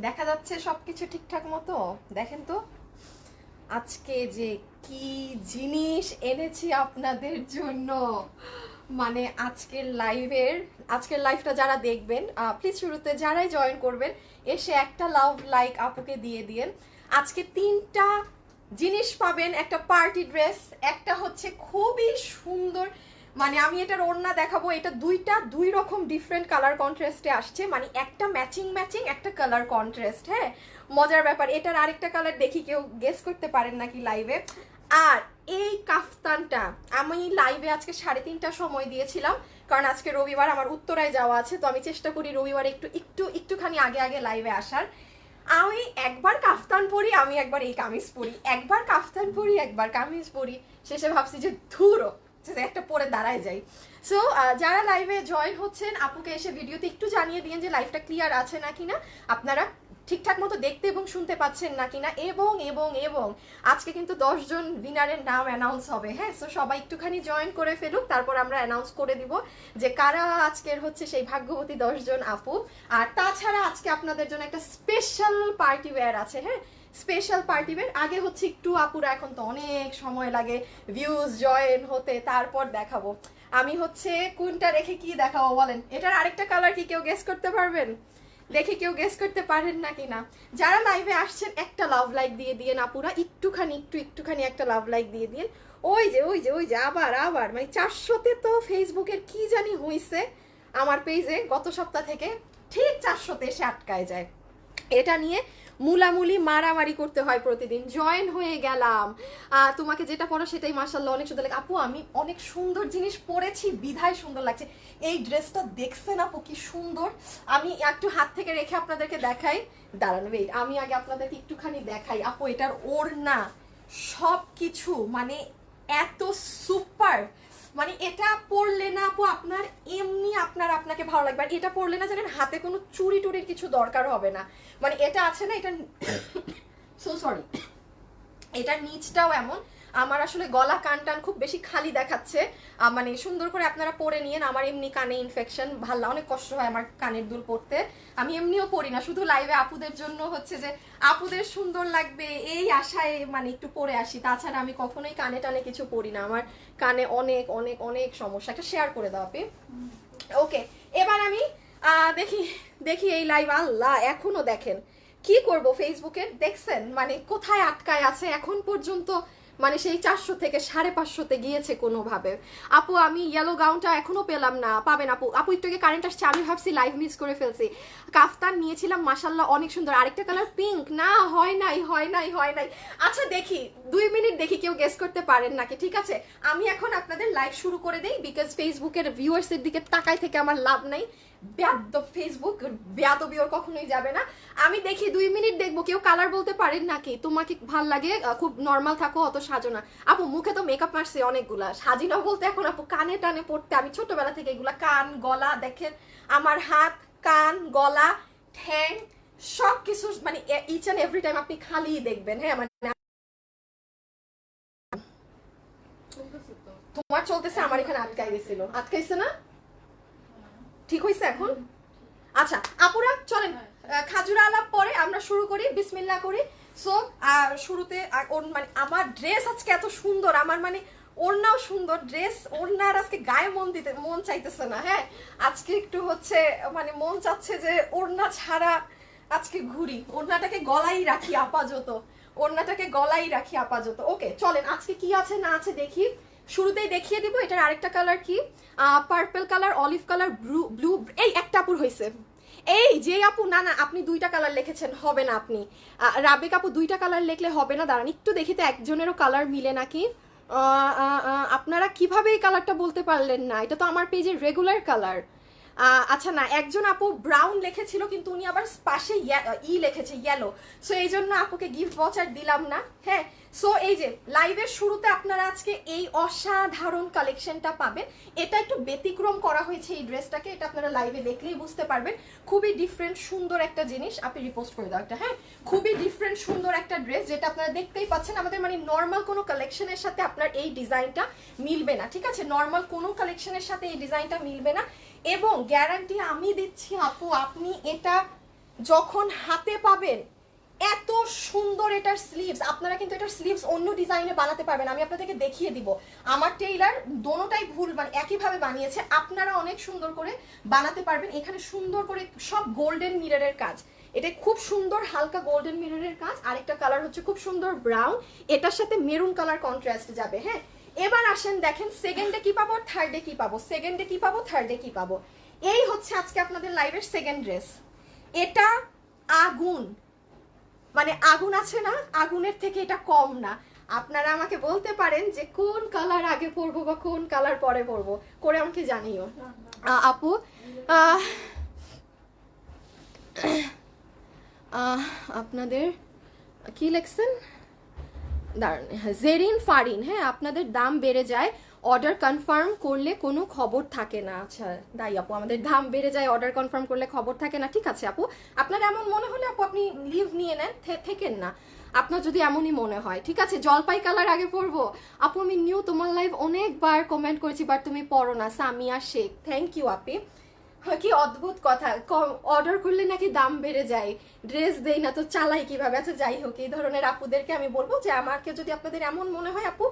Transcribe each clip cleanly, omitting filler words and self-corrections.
দেখা যাচ্ছে সবকিছু ঠিকঠাক মতো? দেখেন তো আজকে যে কি জিনিস এনেছি আপনাদের জন্য। মানে আজকের লাইভটা যারা দেখবেন, প্লিজ শুরুতে যারাই জয়েন করবেন এসে একটা লাভ লাইক আপুকে দিয়ে দিয়েন। আজকে তিনটা জিনিস পাবেন। একটা পার্টি ড্রেস, একটা হচ্ছে খুবই সুন্দর, মানে আমি এটার ওড়না দেখাবো, এটা দুই রকম ডিফারেন্ট কালার কন্ট্রাস্টে আসছে, মানে একটা ম্যাচিং ম্যাচিং, একটা কালার কন্ট্রাস্ট। হ্যাঁ, মজার ব্যাপার। এটার আরেকটা কালার দেখি কেউ গেস করতে পারেন নাকি লাইভে। আর এই কাফতানটা আমি লাইভে আজকে 3:30টার সময় দিয়েছিলাম, কারণ আজকে রবিবার আমার উত্তরায় যাওয়া আছে, তো আমি চেষ্টা করি রবিবার একটুখানি আগে আগে লাইভে আসার। আমি একবার কাফতান পরি, আমি একবার এই কামিজ পরি, একবার কাফতান পরি, একবার কামিজ পরি। শেষে ভাবছি যে ধুরো, একটা পরে দাঁড়ায় যাই। সো যারা লাইভে জয়েন হচ্ছেন আপুকে এসে ভিডিওতে একটু জানিয়ে দিন যে লাইভটা ক্লিয়ার আছে নাকি না, আপনারা ঠিকঠাক মতো দেখতে এবং শুনতে পাচ্ছেন নাকি না। এবং এবং এবং আজকে কিন্তু 10 জন উইনারের নাম অ্যানাউন্স হবে। হ্যাঁ, সো সবাই একটুখানি জয়েন করে ফেলুক, তারপর আমরা অ্যানাউন্স করে দিব যে কারা আজকের হচ্ছে সেই ভাগ্যবতী 10 জন আপু। আর তাছাড়া আজকে আপনাদের জন্য একটা স্পেশাল পার্টি ওয়্যার আছে। হ্যাঁ, স্পেশাল পার্টি ওয়্যার। আগে হচ্ছে একটু আপুরা, এখন তো অনেক সময় লাগে ভিউজ জয়েন হতে, তারপর দেখাবো। আমি হচ্ছে কোনটা রেখে কি দেখাবো বলেন। এটার আরেকটা কালার কি কেউ গেস করতে পারবেন? দেখি কেউ গেস করতে পারেন নাকি না। যারা লাইভে আসছেন একটা লাভ লাইক দিয়ে দিয়ে আপুরা, একটুখানি একটা লাভ লাইক দিয়ে দিয়ে। ওই যে আবার আবার মানে 400তে তো ফেসবুকের কি জানি হইছে আমার পেজে গত সপ্তাহ থেকে, ঠিক 400তে এসে আটকায় যায়। এটা নিয়ে মুলামুলি মারামারি করতে হয় প্রতিদিন। জয়েন হয়ে গেলাম, তোমাকে যেটা পড়ো সেটাই মার্শাল্লাহ অনেক সুন্দর লাগে। আপু আমি অনেক সুন্দর জিনিস পরেছি বিধায় সুন্দর লাগছে। এই ড্রেসটা দেখছেন আপু কি সুন্দর। আমি একটু হাত থেকে রেখে আপনাদেরকে দেখাই, দাঁড়ান ওয়েট, আমি আগে আপনাদেরকে একটুখানি দেখাই। আপু এটার ওড়না সব কিছু মানে এত সুপার, মানে এটা পরলে না আপু আপনার এমনি আপনাকে ভালো লাগবে। আর এটা পরলে না জানেন হাতে কোনো চুরি টুরির কিছু দরকার হবে না। মানে এটা আছে না, এটা সো সরি, এটার নিচটাও এমন। আমার আসলে গলা কান টান খুব বেশি খালি দেখাচ্ছে, মানে সুন্দর করে আপনারা পরে নিয়েন। আমার এমনি কানে ইনফেকশন, ভালো অনেক কষ্ট হয় আমার কানের দুল পরতে। আমি এমনিও পরি না, শুধু লাইভে আপুদের জন্য হচ্ছে যে আপুদের সুন্দর লাগবে এই আশায় মানে একটু পরে আসি। তাছাড়া আমি কখনোই কানে টানে কিছু পরি না, আমার কানে অনেক অনেক অনেক সমস্যা। একটা শেয়ার করে দাও আপনি। ওকে, এবার আমি দেখি দেখি এই লাইভ, আল্লাহ এখনো দেখেন কি করব ফেসবুকে দেখছেন মানে কোথায় আটকায় আছে এখন পর্যন্ত, মানে সেই 400 থেকে 550তে গিয়েছে কোনোভাবে। আপু আমি ইয়েলো গাউনটা এখনো পেলাম না। পাবেন আপু। আপু একটু আগে কারেন্ট আসছে, আমি ভাবছি লাইভ মিস করে ফেলছি। কাফতান নিয়েছিলাম মাশাল্লাহ অনেক সুন্দর, আরেকটা কালার পিঙ্ক না, হয় নাই। আচ্ছা দেখি 2 মিনিট দেখি কেউ গেস করতে পারেন নাকি। ঠিক আছে, আমি এখন আপনাদের লাইভ শুরু করে দেই, বিকজ ফেসবুকের ভিউয়ার্সের দিকে তাকাই থেকে আমার লাভ নাই। ফেসবুক বেয়াদবি ওর কখনোই যাবে না। আমি দেখি 2 মিনিট দেখবো কেউ কালার বলতে পারেন নাকি। তোমাকে ভাল লাগে, খুব নর্মাল থাকো, অত সাজো না। আপু মুখে তো মেকআপ মারছে অনেকগুলা, সাজি না বলতে এখন আপু কানে টানে পড়তে আমি ছোটবেলা থেকে এগুলা কান গলা দেখেন, আমার হাত কান গলা ঠ্যাং সব কিছু মানে ইচ অ্যান্ড এভরি টাইম আপনি খালি দেখবেন। হ্যাঁ মানে তোমার চলতেছে, আমার এখানে আটকাইছে না, ঠিক হয়েছে এখন। আচ্ছা আপুরা চলেন, খাজুরা আলাপ পরে আমরা শুরু করি, বিসমিল্লাহ করি। সো শুরুতে মানে আমার ড্রেস আজকে এত সুন্দর, আমার মানে ওড়নাও সুন্দর, ড্রেস ওড়নার আজকে গায়ে মন চাইতেছে না। হ্যাঁ, আজকে একটু হচ্ছে মানে মন চাচ্ছে যে ওড়না ছাড়া আজকে ঘুরি, ওড়নাটাকে গলাই রাখি আপাতত, ওকে চলেন আজকে কি আছে না আছে দেখি। শুরুতেই দেখিয়ে দিব এটার আরেকটা কালার কি, purple colour, olive colour, blue. এই একটা আপুর হয়েছে, এই যে আপু, না না আপনি 2টা কালার লিখেছেন, হবে না। আপনি রাবেক আপু 2টা কালার লিখলে হবে না, দাঁড়ান একটু দেখি তো একজনেরও কালার মিলে নাকি। আপনারা কিভাবে এই কালারটা বলতে পারলেন না, এটা তো আমার পেজের রেগুলার কালার। আচ্ছা না, একজন আপু ব্রাউন লিখেছিল কিন্তু উনি আবার পাশে লিখেছে ইয়েলো, সো এই জন্য আপুকে গিফট ভাউচার দিলাম না। হ্যাঁ, সো এই যে লাইভের শুরুতে আপনারা আজকে এই অসাধারণ কালেকশনটা পাবেন। এটা একটু ব্যতিক্রম করা হয়েছে এই ড্রেসটাকে, এটা আপনারা লাইভে দেখলেই বুঝতে পারবেন। খুবই ডিফারেন্ট সুন্দর একটা জিনিস, আপনি রিপোস্ট করে দাও একটা। হ্যাঁ, খুবই ডিফারেন্ট সুন্দর একটা ড্রেস, যেটা আপনারা দেখতেই পাচ্ছেন আমাদের মানে নর্মাল কোনো কালেকশনের সাথে আপনার এই ডিজাইনটা মিলবে না। ঠিক আছে, নর্মাল কোনো কালেকশনের সাথে এই ডিজাইনটা মিলবে না, এবং গ্যারান্টি আমি দিচ্ছি আপু আপনি এটা যখন হাতে পাবেন এত সুন্দর এটার স্লিভস, আপনারা কিন্তু এটার স্লিভস অন্য ডিজাইনে বানাতে পারবেন, আমি আপনাদেরকে দেখিয়ে দিব। আমার টেইলার দোনোটাই ভুল মানে একইভাবে বানিয়েছে, আপনারা অনেক সুন্দর করে বানাতে পারবেন। এখানে সুন্দর করে সব গোল্ডেন মিররের কাজ, এটা খুব সুন্দর হালকা গোল্ডেন মিররের কাজ। আরেকটা কালার হচ্ছে খুব সুন্দর ব্রাউন, এটার সাথে মেরুন কালার কন্ট্রাস্ট যাবে। হ্যাঁ, এবার আসেন দেখেন সেকেন্ডে কি পাবো, থার্ডে কি পাবো, সেকেন্ডে কি পাবো, থার্ডে কি পাবো। এই হচ্ছে আজকে আপনাদের লাইভের সেকেন্ড ড্রেস। এটা আগুন, মানে আগুন আছে না, আগুনের থেকে এটা কম না। আপনারা আমাকে বলতে পারেন যে কোন কালার আগে পরবো বা কোন কালার পরে পরবো, করে আমাকে জানিও। আপু আপনাদের কি লেখছেন, দাঁড়ান, জেরিন ফারিন, হ্যাঁ আপনাদের দাম বেড়ে যায়, অর্ডার কনফার্ম করলে কোনো খবর থাকে না। আচ্ছা তাই আপু, আমাদের দাম বেড়ে যায়, অর্ডার কনফার্ম করলে খবর থাকে না। ঠিক আছে আপু, আপনার এমন মনে হলে আপু আপনি লিভ নিয়ে নেন, থেকেন না আপনার যদি এমনই মনে হয়। ঠিক আছে, জলপাই কালার আগে পড়বো। আপু আমি নিউ তোমার লাইভ অনেকবার কমেন্ট করেছি, বাট তুমি পড়ো না। সামিয়া শেখ, থ্যাংক ইউ আপি। কি অদ্ভুত কথা, অর্ডার করলে নাকি দাম বেড়ে যায়, ড্রেস দেই না তো চালাই কিভাবে। আচ্ছা যাই হোক, এই ধরনের আপুদেরকে আমি বলবো যে আমাকে যদি আপনাদের এমন মনে হয় আপু,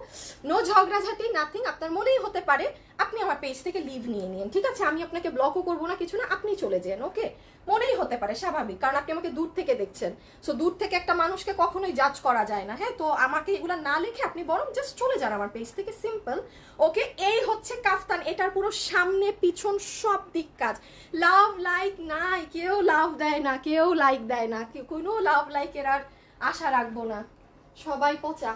নো ঝগড়াঝাটি, নাথিং, আপনার মনেই হতে পারে, আপনি আমার পেজ থেকে লিভ নিয়ে নিন। ঠিক আছে, আমি আপনাকে ব্লকও করবো না, কিছু না, আপনি চলে যান। ওকে, মনেই হতে পারে, স্বাভাবিক, কারণ আপনি আমাকে দূর থেকে দেখছেন। সো দূর থেকে একটা মানুষকে কখনোই জাজ করা যায় না। হ্যাঁ, তো আমাকে এগুলো না লিখে আপনি বরং জাস্ট চলে যান আমার পেজ থেকে, সিম্পল। ওকে, এই হচ্ছে কাফতান, এটার পুরো সামনে পিছন সব দিক কাজ। লাভ লাইক নাই, কেউ লাভ দেয় না, কেউ লাইক দেয় না, কোনো লাভ লাইকের আর আশা রাখবো না, সবাই পচা।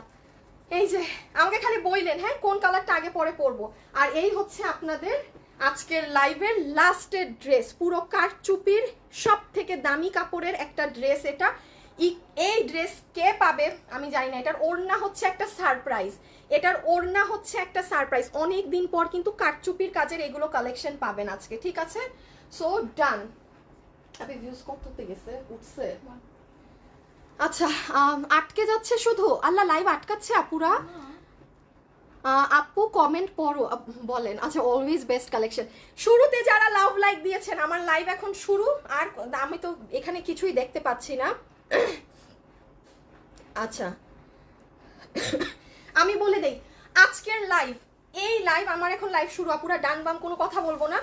এই যে আমাকে খালি বইলেন হ্যাঁ কোন কালারটা আগে পরে পরবো। আর এই হচ্ছে আপনাদের আজকের লাইভের লাস্টের ড্রেস, পুরো কারচুপির সব থেকে দামি কাপড়ের একটা ড্রেস এটা। এই ড্রেস কে পাবে আমি জানি না, এটার ওড়না হচ্ছে একটা সারপ্রাইজ, এটার ওড়না হচ্ছে একটা সারপ্রাইজ। অনেক দিন পর কিন্তু কারচুপির কাজের এগুলো কালেকশন পাবেন আজকে। ঠিক আছে, সো ডান। আপনি ভিউজ করতে গেছে উঠছে, আচ্ছা আটকে যাচ্ছে শুধু, আল্লাহ লাইভ আটকাচ্ছে আপুরা। আপু কমেন্ট পড়ো, বলেন। আচ্ছা, অলওয়েজ বেস্ট কালেকশন। শুরুতে যারা লাভ লাইক দিয়েছেন, আমার লাইভ এখন শুরু, আর আমি তো এখানে কিছুই দেখতে পাচ্ছি না। আচ্ছা আমি বলে দেই আজকের লাইভ, এই লাইভ আমার এখন লাইভ শুরু, আপুরা ডান বাম কোনো কথা বলবো না।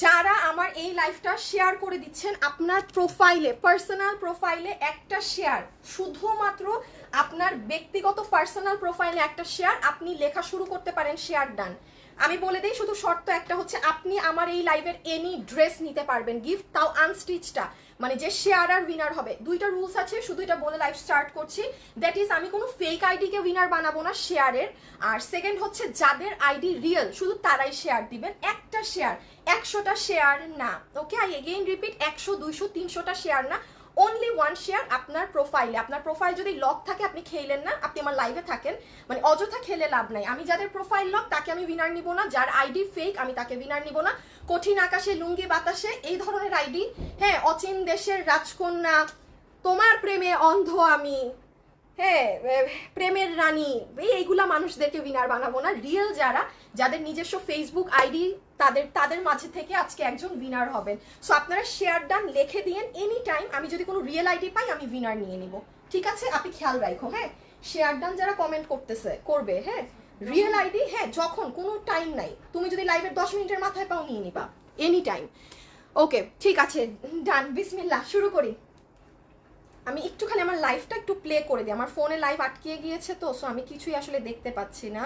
যারা আমার এই লাইভটা শেয়ার করে দিচ্ছেন আপনার প্রোফাইলে, পার্সোনাল প্রোফাইলে একটা শেয়ার, শুধুমাত্র আপনার ব্যক্তিগত পার্সোনাল প্রোফাইলে একটা শেয়ার, আপনি লেখা শুরু করতে পারেন শেয়ার ডান। আমি বলে দিই শুধু শর্ত একটা হচ্ছে, আপনি আমার এই লাইভের এনি ড্রেস নিতে পারবেন গিফট, তাও আনস্টিচটা, মানে যে শেয়ার আর উইনার হবে। দুইটা রুলস আছে, শুধু এটা বলে লাইভ স্টার্ট করছি। দ্যাট ইজ, আমি কোনো ফেক আইডিকে উইনার বানাবো না শেয়ারের। আর সেকেন্ড হচ্ছে, যাদের আইডি রিয়েল শুধু তারাই শেয়ার দিবেন, একটা শেয়ার, 100টা শেয়ার না। ওকে, আই এগেইন রিপিট, 100, 200, 300টা শেয়ার না, অনলি ওয়ান শেয়ার আপনার প্রোফাইলে। আপনার প্রোফাইল যদি লক থাকে আপনি খেলেন না, আপনি আমার লাইভে থাকেন, মানে অযথা খেলে লাভ নাই। আমি যাদের প্রোফাইল লক তাকে আমি উইনার নিব না, যার আইডি ফেক আমি তাকে উইনার নিব না। কঠিন আকাশে লুঙ্গি বাতাসে এই ধরনের আইডি, হ্যাঁ, অচিন দেশের রাজকন্যা, তোমার প্রেমে অন্ধ আমি, হ্যাঁ, প্রেমের রানী, এইগুলা মানুষদেরকে উইনার বানাবো না। রিয়েল যারা, যাদের নিজস্ব ফেসবুক আইডি, তাদের মাঝে থেকে আজকে একজন উইনার হবেন। সো আপনারা শেয়ার ডান লিখে দিয়েন এনি টাইম, আমি যদি কোনো রিয়েল আইডি পাই আমি উইনার নিয়ে নিব। ঠিক আছে, আপনি খেয়াল রাখো। হ্যাঁ, শেয়ার ডান যারা কমেন্ট করবে, হ্যাঁ, রিয়েল আইডি, হ্যাঁ, যখন কোনো টাইম নাই, তুমি যদি লাইভের 10 মিনিটের মাথায় পাও নিয়ে নিবা, এনি টাইম। ওকে ঠিক আছে, ডান, বিসমিল্লাহ, শুরু করি। আমি একটুখানি আমার লাইভটা একটু প্লে করে দিই, আমার ফোনে লাইভ আটকে গিয়েছে তো, সো আমি কিছুই আসলে দেখতে পাচ্ছি না।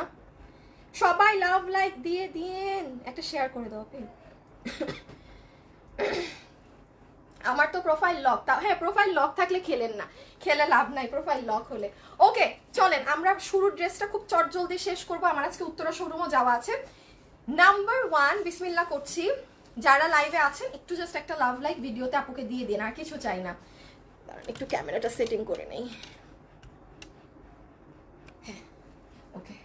সবাই লাভ লাইক দিয়ে দিন, একটা শেয়ার করে দাও প্লিজ। আমার তো প্রোফাইল লক, তা হ্যাঁ, প্রোফাইল লক থাকলে খেলেন না, খেলে লাভ নাই প্রোফাইল লক হলে। ওকে চলেন, আমরা শুরুর ড্রেসটা খুব চটজলদি শেষ করবো, আমার আজকে উত্তরা শোরুমও যাওয়া আছে। নাম্বার 1 বিসমিল্লাহ করছি। যারা লাইভে আছেন একটু জাস্ট একটা লাভ লাইক ভিডিওতে আপুকে দিয়ে দিন, আর কিছু চাই না। একটু ক্যামেরাটা সেটিং করে নেই। হ্যাঁ, ওকে,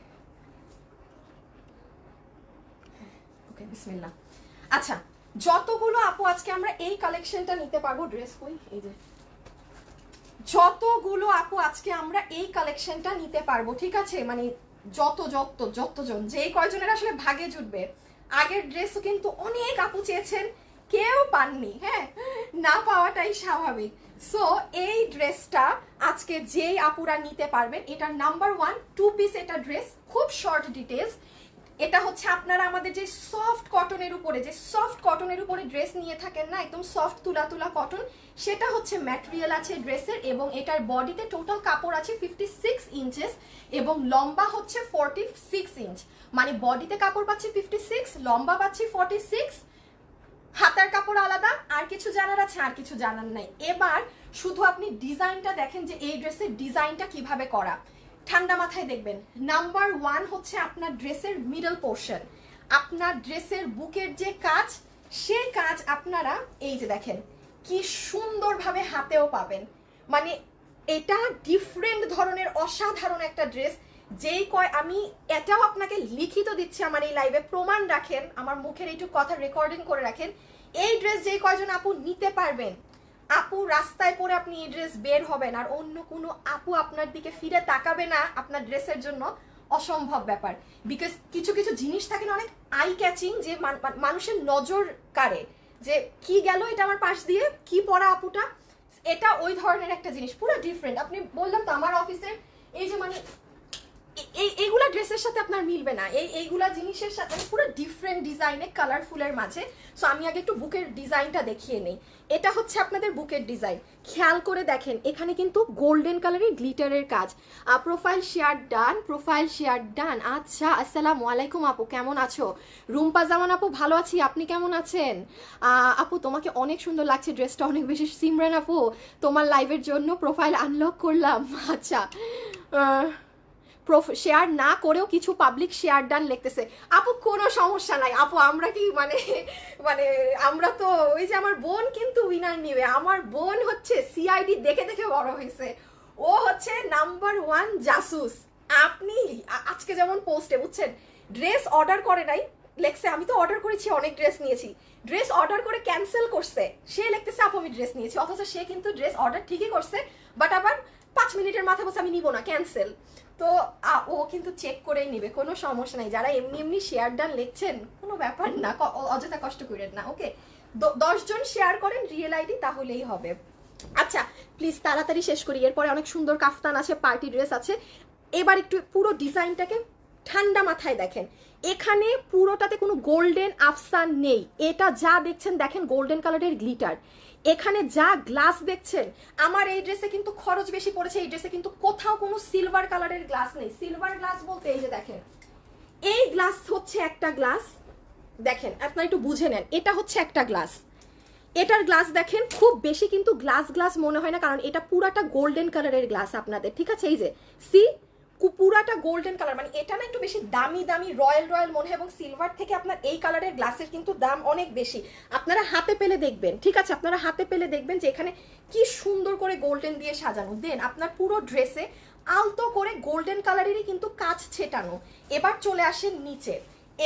ওকে বিসমিল্লাহ। আচ্ছা, যতগুলো আপু আজকে আমরা এই কালেকশনটা নিতে পারবো, ড্রেস কই, এই যে যতগুলো আপু আজকে আমরা এই কালেকশনটা নিতে পারবো, ঠিক আছে, মানে যতজন যেই কয়জনের আসলে ভাগে জুটবে। আগের ড্রেসও কিন্তু অনেক আপু চেয়েছেন, কেউ পাননি, হ্যাঁ, না পাওয়াটাই স্বাভাবিক। সো এই ড্রেসটা আজকে যেই আপুরা নিতে পারবেন, এটা নাম্বার 1 2 পিস এটা ড্রেস, খুব শর্ট ডিটেলস। এটা হচ্ছে আপনারা আমাদের যে সফট কটনের উপরে ড্রেস নিয়ে থাকেন না, একদম সফট তুলা তুলা কটন, সেটা হচ্ছে ম্যাটেরিয়াল আছে ড্রেসের, এবং এটার বডিতে টোটাল কাপড় আছে 56 ইঞ্চেস এবং লম্বা হচ্ছে 46 ইঞ্চ। মানে বডিতে কাপড় পাচ্ছি 56, লম্বা পাচ্ছি 46, হাতার কাপড় আলাদা। আর কিছু জানার আছে? আর কিছু জানার নাই। এবার শুধু আপনি ডিজাইনটা দেখেন যে এই ড্রেসের ডিজাইনটা কিভাবে করা, ঠান্ডা মাথায় দেখবেন। নাম্বার 1 হচ্ছে আপনার ড্রেসের মিডল পোর্শন, আপনার ড্রেসের বুকের যে কাজ, সে কাজ আপনারা এই যে দেখেন কি সুন্দরভাবে হাতেও পাবেন। মানে এটা ডিফারেন্ট ধরনের অসাধারণ একটা ড্রেস। যেই কয়, আমি এটাও আপনাকে লিখিত দিচ্ছি আমার এই লাইভে, প্রমাণ রাখেন, আমার মুখের এইটুকু কথা রেকর্ডিং করে রাখেন। এই ড্রেস যেই কয়জন আপু নিতে পারবেন, আপু রাস্তায় পরে আপনি এই ড্রেস বের হবেন আর অন্য কোনো আপু আপনার দিকে ফিরে তাকাবে না আপনার ড্রেসের জন্য, অসম্ভব ব্যাপার। বিকজ কিছু কিছু জিনিস থাকে না অনেক আই ক্যাচিং, যে মানুষের নজর কাড়ে যে কি গেল এটা আমার পাশ দিয়ে, কি পরা আপুটা, এটা ওই ধরনের একটা জিনিস, পুরো ডিফারেন্ট। আপনি বললাম তো আমার অফিসের এই যে মানে এইগুলা ড্রেসের সাথে আপনার মিলবে না, এইগুলা জিনিসের সাথে পুরো ডিফারেন্ট ডিজাইনে কালারফুলের মাঝে। সো আমি আগে একটু বুকের ডিজাইনটা দেখিয়ে নেই। এটা হচ্ছে আপনাদের বুকের ডিজাইন, খেয়াল করে দেখেন এখানে কিন্তু গোল্ডেন কালারের গ্লিটারের কাজ। Profile share done. আচ্ছা, আসসালামু আলাইকুম আপু, কেমন আছো? রুম্পা জামান আপু, ভালো আছি, আপনি কেমন আছেন? আপু তোমাকে অনেক সুন্দর লাগছে, ড্রেসটা অনেক বেশি। সিমরান আপু, তোমার লাইভের জন্য প্রোফাইল আনলক করলাম। আচ্ছা, শেয়ার না করেও কিছু পাবলিক শেয়ার ডান লিখতেছে। আপু কোনো সমস্যা নাই আপু, আমরা কি মানে মানে আমরা তো ওই যে আমার বোন কিন্তু উইনার নিবে, আমার বোন হচ্ছে সিআইডি দেখে দেখে বড় হয়েছে, ও হচ্ছে নাম্বার 1 জাসুস। আপনি আজকে যেমন পোস্টে বুঝছেন ড্রেস অর্ডার করে নাই, লেখছে আমি তো অর্ডার করেছি, অনেক ড্রেস নিয়েছি, ড্রেস অর্ডার করে ক্যান্সেল করছে, সে লিখতেছে আপু আমি ড্রেস নিয়েছি, অথচ সে কিন্তু ড্রেস অর্ডার ঠিকই করছে, বাট আবার 5 মিনিটের মাথায় বলছে আমি নিব না, ক্যান্সেল। তো ও কিন্তু চেক করেই নিবে, কোনো সমস্যা নাই। যারা এমনি এমনি শেয়ার ডান লিখছেন কোনো ব্যাপার না, অযথা কষ্ট করেন না, ওকে। 10 জন শেয়ার করেন রিয়েল আইডি, তাহলেই হবে। আচ্ছা প্লিজ তাড়াতাড়ি শেষ করি, এরপরে অনেক সুন্দর কাফতান আছে, পার্টি ড্রেস আছে। এবার একটু পুরো ডিজাইনটাকে ঠান্ডা মাথায় দেখেন, এখানে পুরোটাতে কোনো গোল্ডেন আফসান নেই, এটা যা দেখছেন দেখেন গোল্ডেন কালারের গ্লিটার। এখানে যা গ্লাস দেখছেন, আমার এই ড্রেসে কিন্তু খরচ বেশি পড়েছে, এই ড্রেসে কিন্তু কোথাও কোনো সিলভার কালারের গ্লাস নেই। সিলভার গ্লাস বলতে এই যে দেখেন, এই গ্লাস হচ্ছে একটা গ্লাস, দেখেন আপনারা একটু বুঝে নেন, এটা হচ্ছে একটা গ্লাস, এটার গ্লাস দেখেন খুব বেশি কিন্তু গ্লাস মনে হয় না, কারণ এটা পুরাটা গোল্ডেন কালারের গ্লাস আপনাদের, ঠিক আছে? এই যে সি পুরাটা গোল্ডেন কালার, মানে এটা না একটু বেশি দামি দামি রয়্যাল মনে হয়, এবং সিলভার থেকে আপনার এই কালারের গ্লাসের কিন্তু দাম অনেক বেশি। আপনারা হাতে পেলে দেখবেন, ঠিক আছে, আপনারা হাতে পেলে দেখবেন যে এখানে কি সুন্দর করে গোল্ডেন দিয়ে সাজানো। দেন আপনার পুরো ড্রেসে আলতো করে গোল্ডেন কালারেরই কিন্তু কাজ ছেটানো। এবার চলে আসেন নিচে,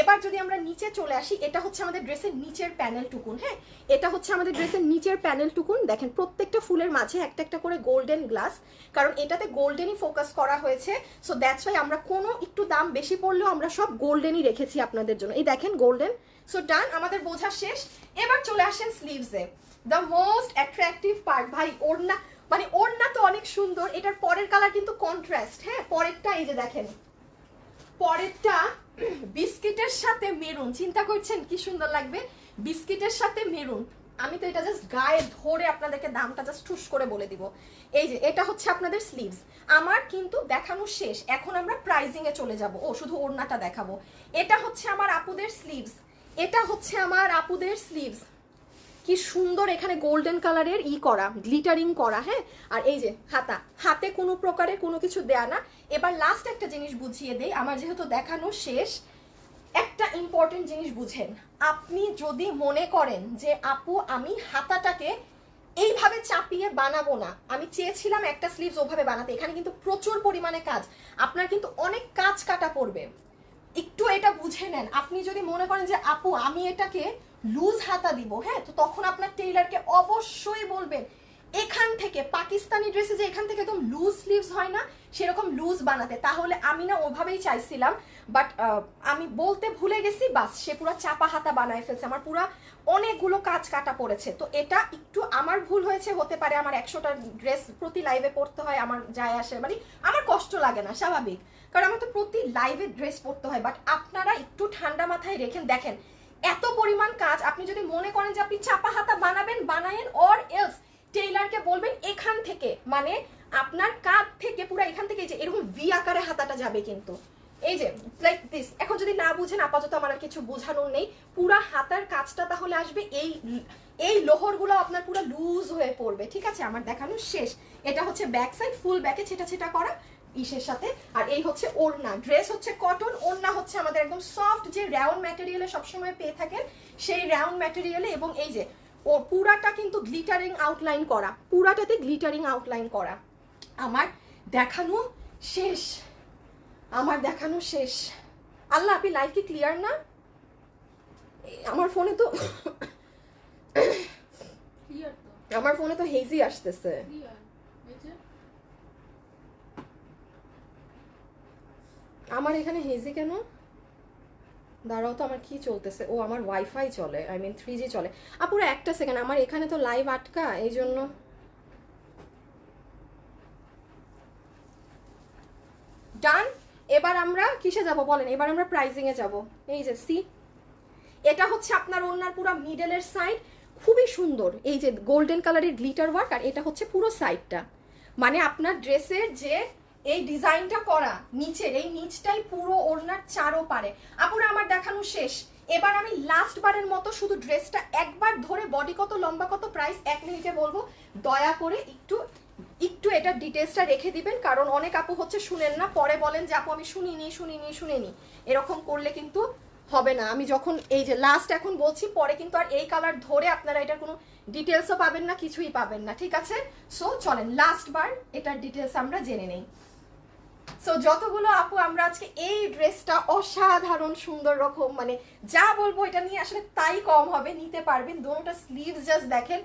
এবার যদি আমরা নিচে চলে আসি, এটা হচ্ছে আমাদের ড্রেসের নিচের প্যানেল টুকুন, হ্যাঁ, এটা হচ্ছে আমাদের ড্রেসের নিচের প্যানেল টুকুন। দেখেন প্রত্যেকটা ফুলের মাঝে একটা একটা করে গোল্ডেন গ্লাস, কারণ এটাতে গোল্ডেনই ফোকাস করা হয়েছে। সো দ্যাটস ওয়াই আমরা কোনো একটু দাম বেশি পড়লেও আমরা সব গোল্ডেনই রেখেছি আপনাদের জন্য। এই দেখেন গোল্ডেন। সো ডান, আমাদের বোঝা শেষ। এবার চলে আসেন স্লিভসে, দ্য মোস্ট অ্যাট্রাকটিভ পার্ট। ভাই ওড়না, মানে ওড়না তো অনেক সুন্দর, এটার পরের কালার কিন্তু কন্ট্রাস্ট, হ্যাঁ, পরেরটা এই যে দেখেন, পরেরটা বিস্কিটের সাথে মেরুন, চিন্তা করছেন কি সুন্দর লাগবে বিস্কিটের সাথে মেরুন। আমি তো এটা জাস্ট গায়ে ধরে আপনাদেরকে দামটা জাস্ট ঠুস করে বলে দিব। এই যে এটা হচ্ছে আপনাদের স্লিভস, আমার কিন্তু দেখানো শেষ, এখন আমরা প্রাইজিং এ চলে যাব। ও শুধু ওড়নাটা দেখাবো। এটা হচ্ছে আমার আপুদের স্লিভস, এটা হচ্ছে আমার আপুদের স্লিভস, কি সুন্দর এখানে গোল্ডেন কালারের করা, গ্লিটারিং করা, হ্যাঁ। আর এই যে হাতা, হাতে কোনো প্রকারের কোনো কিছু দেয়া না। এবার লাস্ট একটা জিনিস বুঝিয়ে দেই, আমার যেহেতু দেখানো শেষ, একটা ইম্পর্টেন্ট জিনিস বুঝেন। আপনি যদি মনে করেন যে আপু আমি হাতাটাকে এইভাবে চাপিয়ে বানাবো না, আমি চেয়েছিলাম একটা স্লিভস ওভাবে বানাতে, এখানে কিন্তু প্রচুর পরিমাণে কাজ, আপনার কিন্তু অনেক কাজ কাটা পড়বে, একটু এটা বুঝে নেন। আপনি যদি মনে করেন যে আপু আমি এটাকে লুজ হাতা দিব, হ্যাঁ, তো তখন আপনার টেইলারকে অবশ্যই বলবেন এখান থেকে পাকিস্তানি ড্রেসে যে এখান থেকে একদম লুজ স্লিভস হয় না, সেরকম লুজ বানাতে। তাহলে আমি না ওভাবেই চাইছিলাম, বাট আমি বলতে ভুলে গেছি, বাস সে পুরো চাপা হাতা বানায় ফেলছে, আমার পুরো অনেকগুলো কাজ কাটা পড়েছে। তো এটা একটু আমার ভুল হয়েছে, হতে পারে আমার 100টা ড্রেস প্রতি লাইভে পড়তে হয়, আমার যায় আসে, মানে আমার কষ্ট লাগে না, স্বাভাবিক, কারণ আমার তো প্রতি লাইভে ড্রেস পড়তে হয়। বাট আপনারা একটু ঠান্ডা মাথায় রেখেন, দেখেন এত পরিমাণ কাজ, আপনি যদি মনে করেন যে আপনি চাপা হাতা বানাবেন, বানায়েন, অর এলস টেইলারকে বলবেন এখান থেকে, মানে আপনার কাঁধ থেকে পুরো এখান থেকে যে এরকম ভি আকারে হাতাটা যাবে, কিন্তু এই যে লাইক দিস। এখন যদি না বুঝেন, আপাতত আমার আর কিছু বোঝানোর নেই, পুরা হাতার কাজটা তাহলে আসবে এই এই লোহরগুলো আপনার পুরো লুজ হয়ে পড়বে, ঠিক আছে? আমার দেখানো শেষ। এটা হচ্ছে ব্যাক সাইড, ফুল ব্যাকে ছেটা ছেটা করা ইসের সাথে। আর এই হচ্ছে ওড়না, ড্রেস হচ্ছে কটন, ওড়না হচ্ছে আমাদের একদম সফট, যে রাউন্ড ম্যাটেরিয়ালে সবসময় পেয়ে থাকেন সেই রাউন্ড ম্যাটেরিয়ালে। এবং এই যে ও পুরাটা কিন্তু গ্লিটারিং আউটলাইন করা, পুরাটাতে গ্লিটারিং আউটলাইন করা। আমার দেখানো শেষ, আমার দেখানো শেষ। আল্লাহ, আপনি লাইভ কি ক্লিয়ার না? আমার ফোনে তো আমার ফোনে তো হেজি আসতেছে। আমার এখানে হেজি কেন? দাঁড়াও তো, আমার কি চলতেছে? ও আমার ওয়াইফাই চলে, আই মিন 3G চলে। পুরো একটা সেকেন্ড, আমার এখানে তো লাইভ আটকা, এই জন্য। ডান। এবার আমরা কিসে যাব বলেন? এবার আমরা প্রাইজিং এ যাব। এই যে সি, এটা হচ্ছে আপনার ওড়নার পুরো মিডলের সাইড, খুবই সুন্দর, এই যে গোল্ডেন কালারের গ্লিটার ওয়ার্ক। আর এটা হচ্ছে পুরো সাইডটা, মানে আপনার ড্রেসের যে এই ডিজাইনটা করা নিচের, এই নিচটাই পুরো ওড়নার চারো পারে। আপুরা আমার দেখানো শেষ। এবার আমি লাস্ট বারের মতো শুধু ড্রেসটা একবার ধরে, বডি কত, লম্বা কত, প্রাইস 1 মিনিটে বলবো, দয়া করে একটু একটু এটা ডিটেলসটা রেখে দিবেন, কারণ অনেক আপু হচ্ছে শুনেন না, পরে বলেন যে আপু আমি শুনিনি। এরকম করলে কিন্তু হবে না। আমি যখন এই যে লাস্ট এখন বলছি, পরে কিন্তু আর এই কালার ধরে আপনারা এটার কোনো ডিটেলসও পাবেন না, কিছুই পাবেন না, ঠিক আছে? সো চলেন লাস্ট বার এটার ডিটেলস আমরা জেনে নেই। সো যতগুলো আপু আমরা আজকে এই ড্রেসটা অসাধারণ সুন্দর রকম, মানে যা বলবো এটা নিয়ে আসলে তাই কম হবে, নিতে পারবেন। দোনোটা স্লিভস জাস্ট দেখেন,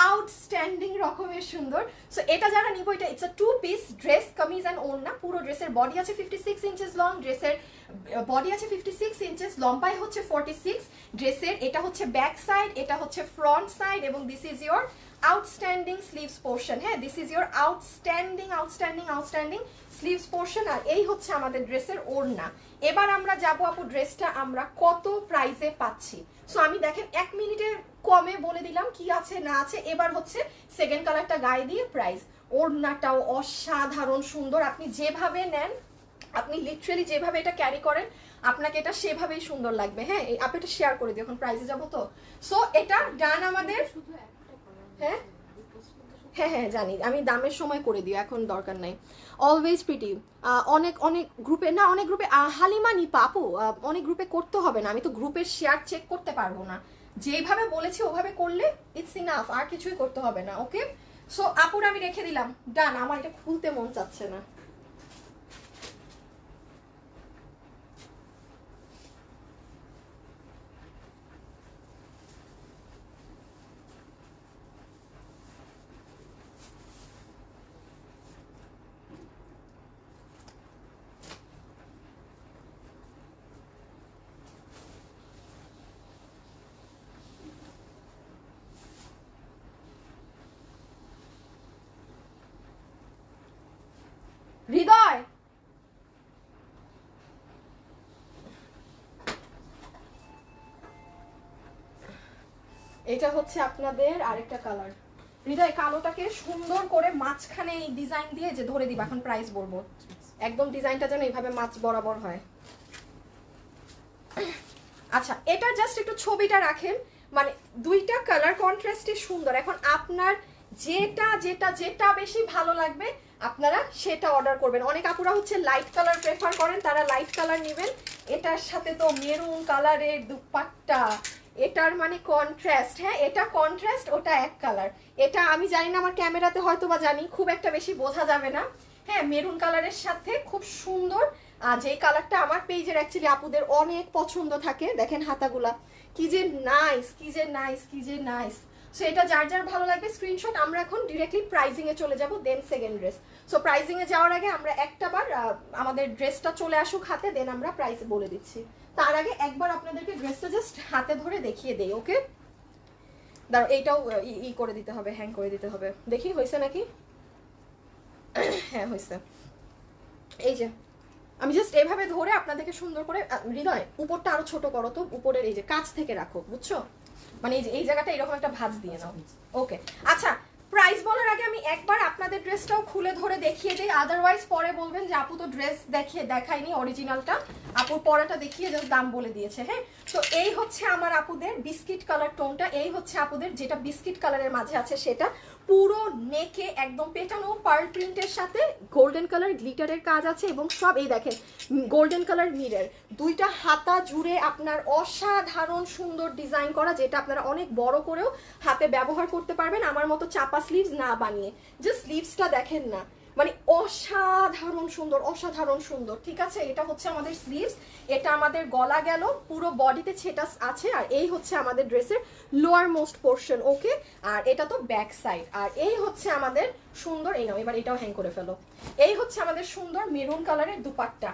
আউটস্ট্যান্ডিং রকমের সুন্দর। সো এটা যারা নিব, এটা it's a 2 piece dress, kameez and ওড়না। পুরো ড্রেসের বডি আছে 56 ইঞ্চেস লং, ড্রেসের বডি আছে 56 ইঞ্চেস, লম্বাই হচ্ছে 46 ড্রেসের। এটা হচ্ছে ব্যাক সাইড, এটা হচ্ছে ফ্রন্ট সাইড, এবং this is your outstanding sleeves portion. হ্যাঁ, this is your outstanding sleeves portion. আর এই হচ্ছে আমাদের ড্রেসের ওড়না। এবার আমরা যাবো আপু ড্রেসটা আমরা কত প্রাইসে পাচ্ছি। সো আমি দেখেন 1 মিনিটের কমে বলে দিলাম কি আছে না আছে। এবার হচ্ছে সেকেন্ড কালারটা গায়ে দিয়ে প্রাইস। ওড়নাটাও অসাধারণ সুন্দর, আপনি যেভাবে নেন, আপনি লিটারালি যেভাবে এটা ক্যারি করেন, আপনাকে এটা সেভাবেই সুন্দর লাগবে। হ্যাঁ, আপনি এটা শেয়ার করে দিও, এখন প্রাইসে যাবো তো। সো এটা ডান আমাদের। হ্যাঁ হ্যাঁ হ্যাঁ জানি, আমি দামের সময় করে দিই, এখন দরকার নাই। অলওয়েজ প্রিটি, অনেক গ্রুপে না, অনেক গ্রুপে হালিমা নিপা আপু, অনেক গ্রুপে করতে হবে না, আমি তো গ্রুপের শেয়ার চেক করতে পারবো না, যেভাবে বলেছি ওভাবে করলে ইটস ইনাফ, আর কিছুই করতে হবে না। ওকে, সো আপুর আমি রেখে দিলাম, ডান। আমার এটা খুলতে মন চাচ্ছে না। হৃদয়, এটা হচ্ছে আপনাদের আরেকটা কালার। হৃদয়, কালোটাকে সুন্দর করে মাঝখানে এই ডিজাইন দিয়ে যে ধরে দিবা, এখন প্রাইস বলবো, একদম ডিজাইনটা যেন এইভাবে মাছ বরাবর হয়। আচ্ছা, এটা জাস্ট একটু ছবিটা রাখেন, মানে দুইটা কালার কন্ট্রাস্টে সুন্দর। এখন আপনার যেটা যেটা যেটা বেশি ভালো লাগবে আপনারা সেটা অর্ডার করবেন। অনেক আপুরা হচ্ছে লাইট কালার প্রেফার করেন, তারা লাইট কালার নেবেন। এটার সাথে তো মেরুন কালারের দুপাট্টা, এটার মানে কন্ট্রাস্ট। হ্যাঁ, এটা কন্ট্রাস্ট, ওটা এক কালার। এটা আমি জানি না, আমার ক্যামেরাতে হয়তো বা জানি, খুব একটা বেশি বোঝা যাবে না। হ্যাঁ, মেরুন কালারের সাথে খুব সুন্দর, যে কালারটা আমার পেজের অ্যাকচুয়ালি আপুদের অনেক পছন্দ থাকে। দেখেন হাতাগুলা কি যে নাইস, কি যে নাইস, কি যে নাইস। সো এটা যার যার ভালো লাগবে স্ক্রিনশট। আমরা এখন ডিরেক্টলি প্রাইজিং এ চলে যাব, then second dress. So pricing এ যাওয়ার আগে আমরা একটা বার আমাদের ড্রেসটা চলে আসুক হাতে, দেন আমরা প্রাইস বলে দিচ্ছি। তার আগে একবার আপনাদেরকে ড্রেসটা জাস্ট হাতে ধরে দেখিয়ে দেই। ওকে, দাঁড়াও এইটাও করে দিতে হবে, হ্যাং করে দিতে হবে। দেখি হয়েছে নাকি? হ্যাঁ হয়েছে। এই যে আমি জাস্ট এভাবে ধরে আপনাদেরকে সুন্দর করে, হৃদয় উপরটা আরো ছোট করো তো, উপরের এই যে কাছ থেকে রাখো, বুঝছো? মানে এই যে এই জায়গাটা এরকম একটা ভাঁজ দিয়ে নাও। ওকে, আচ্ছা প্রাইস বলার আগে আমি একবার আপনাদের ড্রেসটাও খুলে ধরে দেখিয়ে দিই, আদারওয়াইজ পরে বলবেন যে আপু তো ড্রেস দেখায়নি অরিজিনালটা, আপুর পরাটা দেখিয়ে জাস্ট দাম বলে দিয়েছে। হ্যাঁ, তো এই হচ্ছে আমার আপুদের বিস্কিট কালার টোনটা, এই হচ্ছে আপুদের যেটা বিস্কিট কালারের মাঝে আছে সেটা। পুরো নেকে একদম পেটানো পার্ল প্রিন্টের সাথে গোল্ডেন কালার গ্লিটারের কাজ আছে, এবং সব এই দেখেন গোল্ডেন কালার মিরর, দুইটা হাতা জুড়ে আপনার অসাধারণ সুন্দর ডিজাইন করা, যেটা আপনারা অনেক বড় করেও হাতে ব্যবহার করতে পারবেন, আমার মতো চাপা স্লিভস না বানিয়ে। জাস্ট স্লিভসটা দেখেন না, মানে অসাধারণ সুন্দর, অসাধারণ সুন্দর। ঠিক আছে, এটা হচ্ছে আমাদের স্লিভস, এটা আমাদের গলা গেল, পুরো বডিতে ছেটা আছে, আর এই হচ্ছে আমাদের ড্রেসের লোয়ার মোস্ট পোর্শন। ওকে, আর এটা তো ব্যাক সাইড, আর এই হচ্ছে আমাদের সুন্দর, এই নাও এবার এটাও হ্যাং করে ফেলো, এই হচ্ছে আমাদের সুন্দর মেরুন কালারের দুপাট্টা,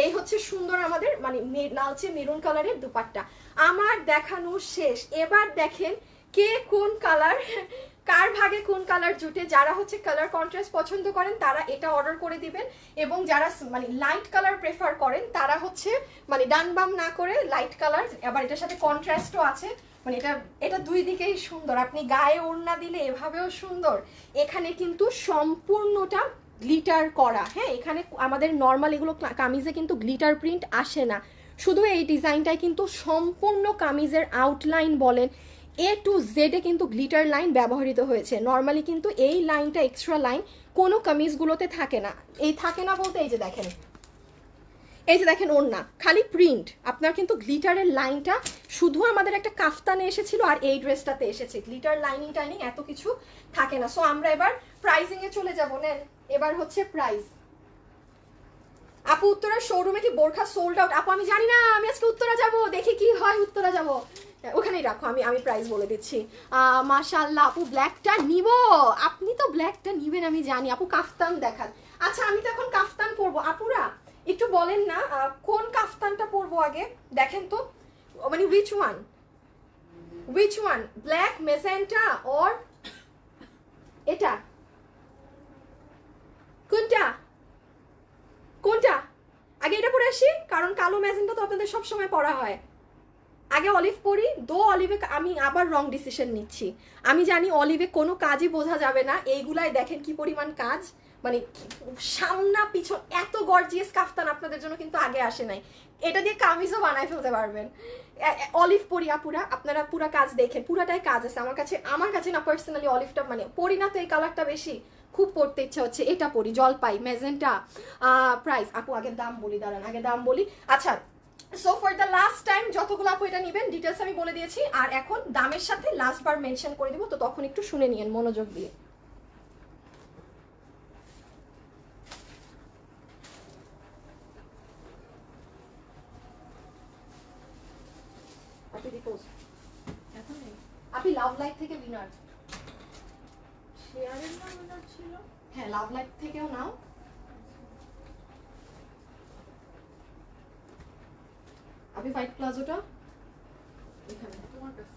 এই হচ্ছে সুন্দর আমাদের মানে লালচে মেরুন কালারের দুপাট্টা। আমার দেখানো শেষ, এবার দেখেন কে কোন কালার, কার ভাগে কোন কালার জুটে। যারা হচ্ছে কালার কন্ট্রাস্ট পছন্দ করেন তারা এটা অর্ডার করে দিবেন, এবং যারা মানে লাইট কালার প্রেফার করেন তারা হচ্ছে মানে ডান বাম না করে লাইট কালার, আবার এটার সাথে কন্ট্রাস্টও আছে, মানে এটা দুই দিকেই সুন্দর। আপনি গায়ে ওড়না দিলে এভাবেও সুন্দর। এখানে কিন্তু সম্পূর্ণটা গ্লিটার করা। হ্যাঁ, এখানে আমাদের নর্মাল এগুলো কামিজে কিন্তু গ্লিটার প্রিন্ট আসে না, শুধু এই ডিজাইনটাই কিন্তু সম্পূর্ণ কামিজের আউটলাইন বলেন এ টু জেডে কিন্তু গ্লিটার লাইন ব্যবহৃত হয়েছে। নর্মালি কিন্তু এই লাইনটা এক্সট্রা লাইন কোনো কামিজগুলোতে থাকে না। এই থাকে না বলতে এই যে দেখেন, এই যে দেখেন ওড়না খালি প্রিন্ট, আপনার কিন্তু গ্লিটারের লাইনটা শুধু আমাদের একটা কাফতানে এসেছিল আর এই ড্রেসটাতে এসেছে, গ্লিটার লাইনিং টাইনিং এত কিছু থাকে না। সো আমরা এবার প্রাইসিং এ চলে যাব। নেন এবার হচ্ছে প্রাইস। আপু উত্তরা শোরুমে কি বোরখা সোল্ড আউট? আপু আমি জানি না, আমি আজকে উত্তরা যাব, দেখি কি হয়, উত্তরা যাব, ওখানেই রাখো, আমি প্রাইস বলে দিচ্ছি। মাশাআল্লাহ আপু ব্ল্যাকটা নিব, আপনি তো ব্ল্যাকটা নিবেন আমি জানি। আপু কাফতান দেখান। আচ্ছা আমি তো এখন কাফতান পরবো, আপুরা একটু বলেন না কোন কাফতানটা পরবো আগে দেখেন তো, মানে which one, black magenta or এটা, কোনটা কোনটা আগে এটা পরে আসি, কারণ কালো ম্যাজেন্টা তো আপনাদের সবসময় পরা হয়। আগে অলিভ পরি, অলিভে আমি আবার রং ডিসিশন নিচ্ছি। আমি জানি অলিভে কোনো কাজই বোঝা যাবে না, এইগুলাই দেখেন কি পরিমাণ কাজ, মানে সামনা পিছন এত গর্জিয়াস কাফতান আপনাদের জন্য কিন্তু আগে আসে নাই। এটা দিয়ে কামিজও বানায় ফেলতে পারবেন। অলিভ পরি আপুরা, আপনারা পুরা কাজ দেখেন, পুরাটাই কাজ আছে। আমার কাছে না পার্সোনালি অলিভটা মানে পরি না তো এই কালারটা বেশি খুব পড়তে ইচ্ছা হচ্ছে, এটা পরি জলপাই ম্যাজেন্টা। প্রাইস আপু আগে দাম বলি, দাঁড়ান আগে দাম বলি। আচ্ছা so for the last time যতগুলো আপু এটা নেবেন ডিটেলস আমি বলে দিয়েছি, আর এখন দামের সাথে লাস্ট বার মেনশন করে দিব, তো তখন একটু শুনে নিয়েন মনোযোগ দিয়ে। আপনি লাভ লাইফ থেকে উইনার, শেয়ারের না উইনার ছিল? হ্যাঁ লাভ লাইফ থেকেও নাও। আপনি হোয়াইট প্লাজোটা এখানে তোমার কাছে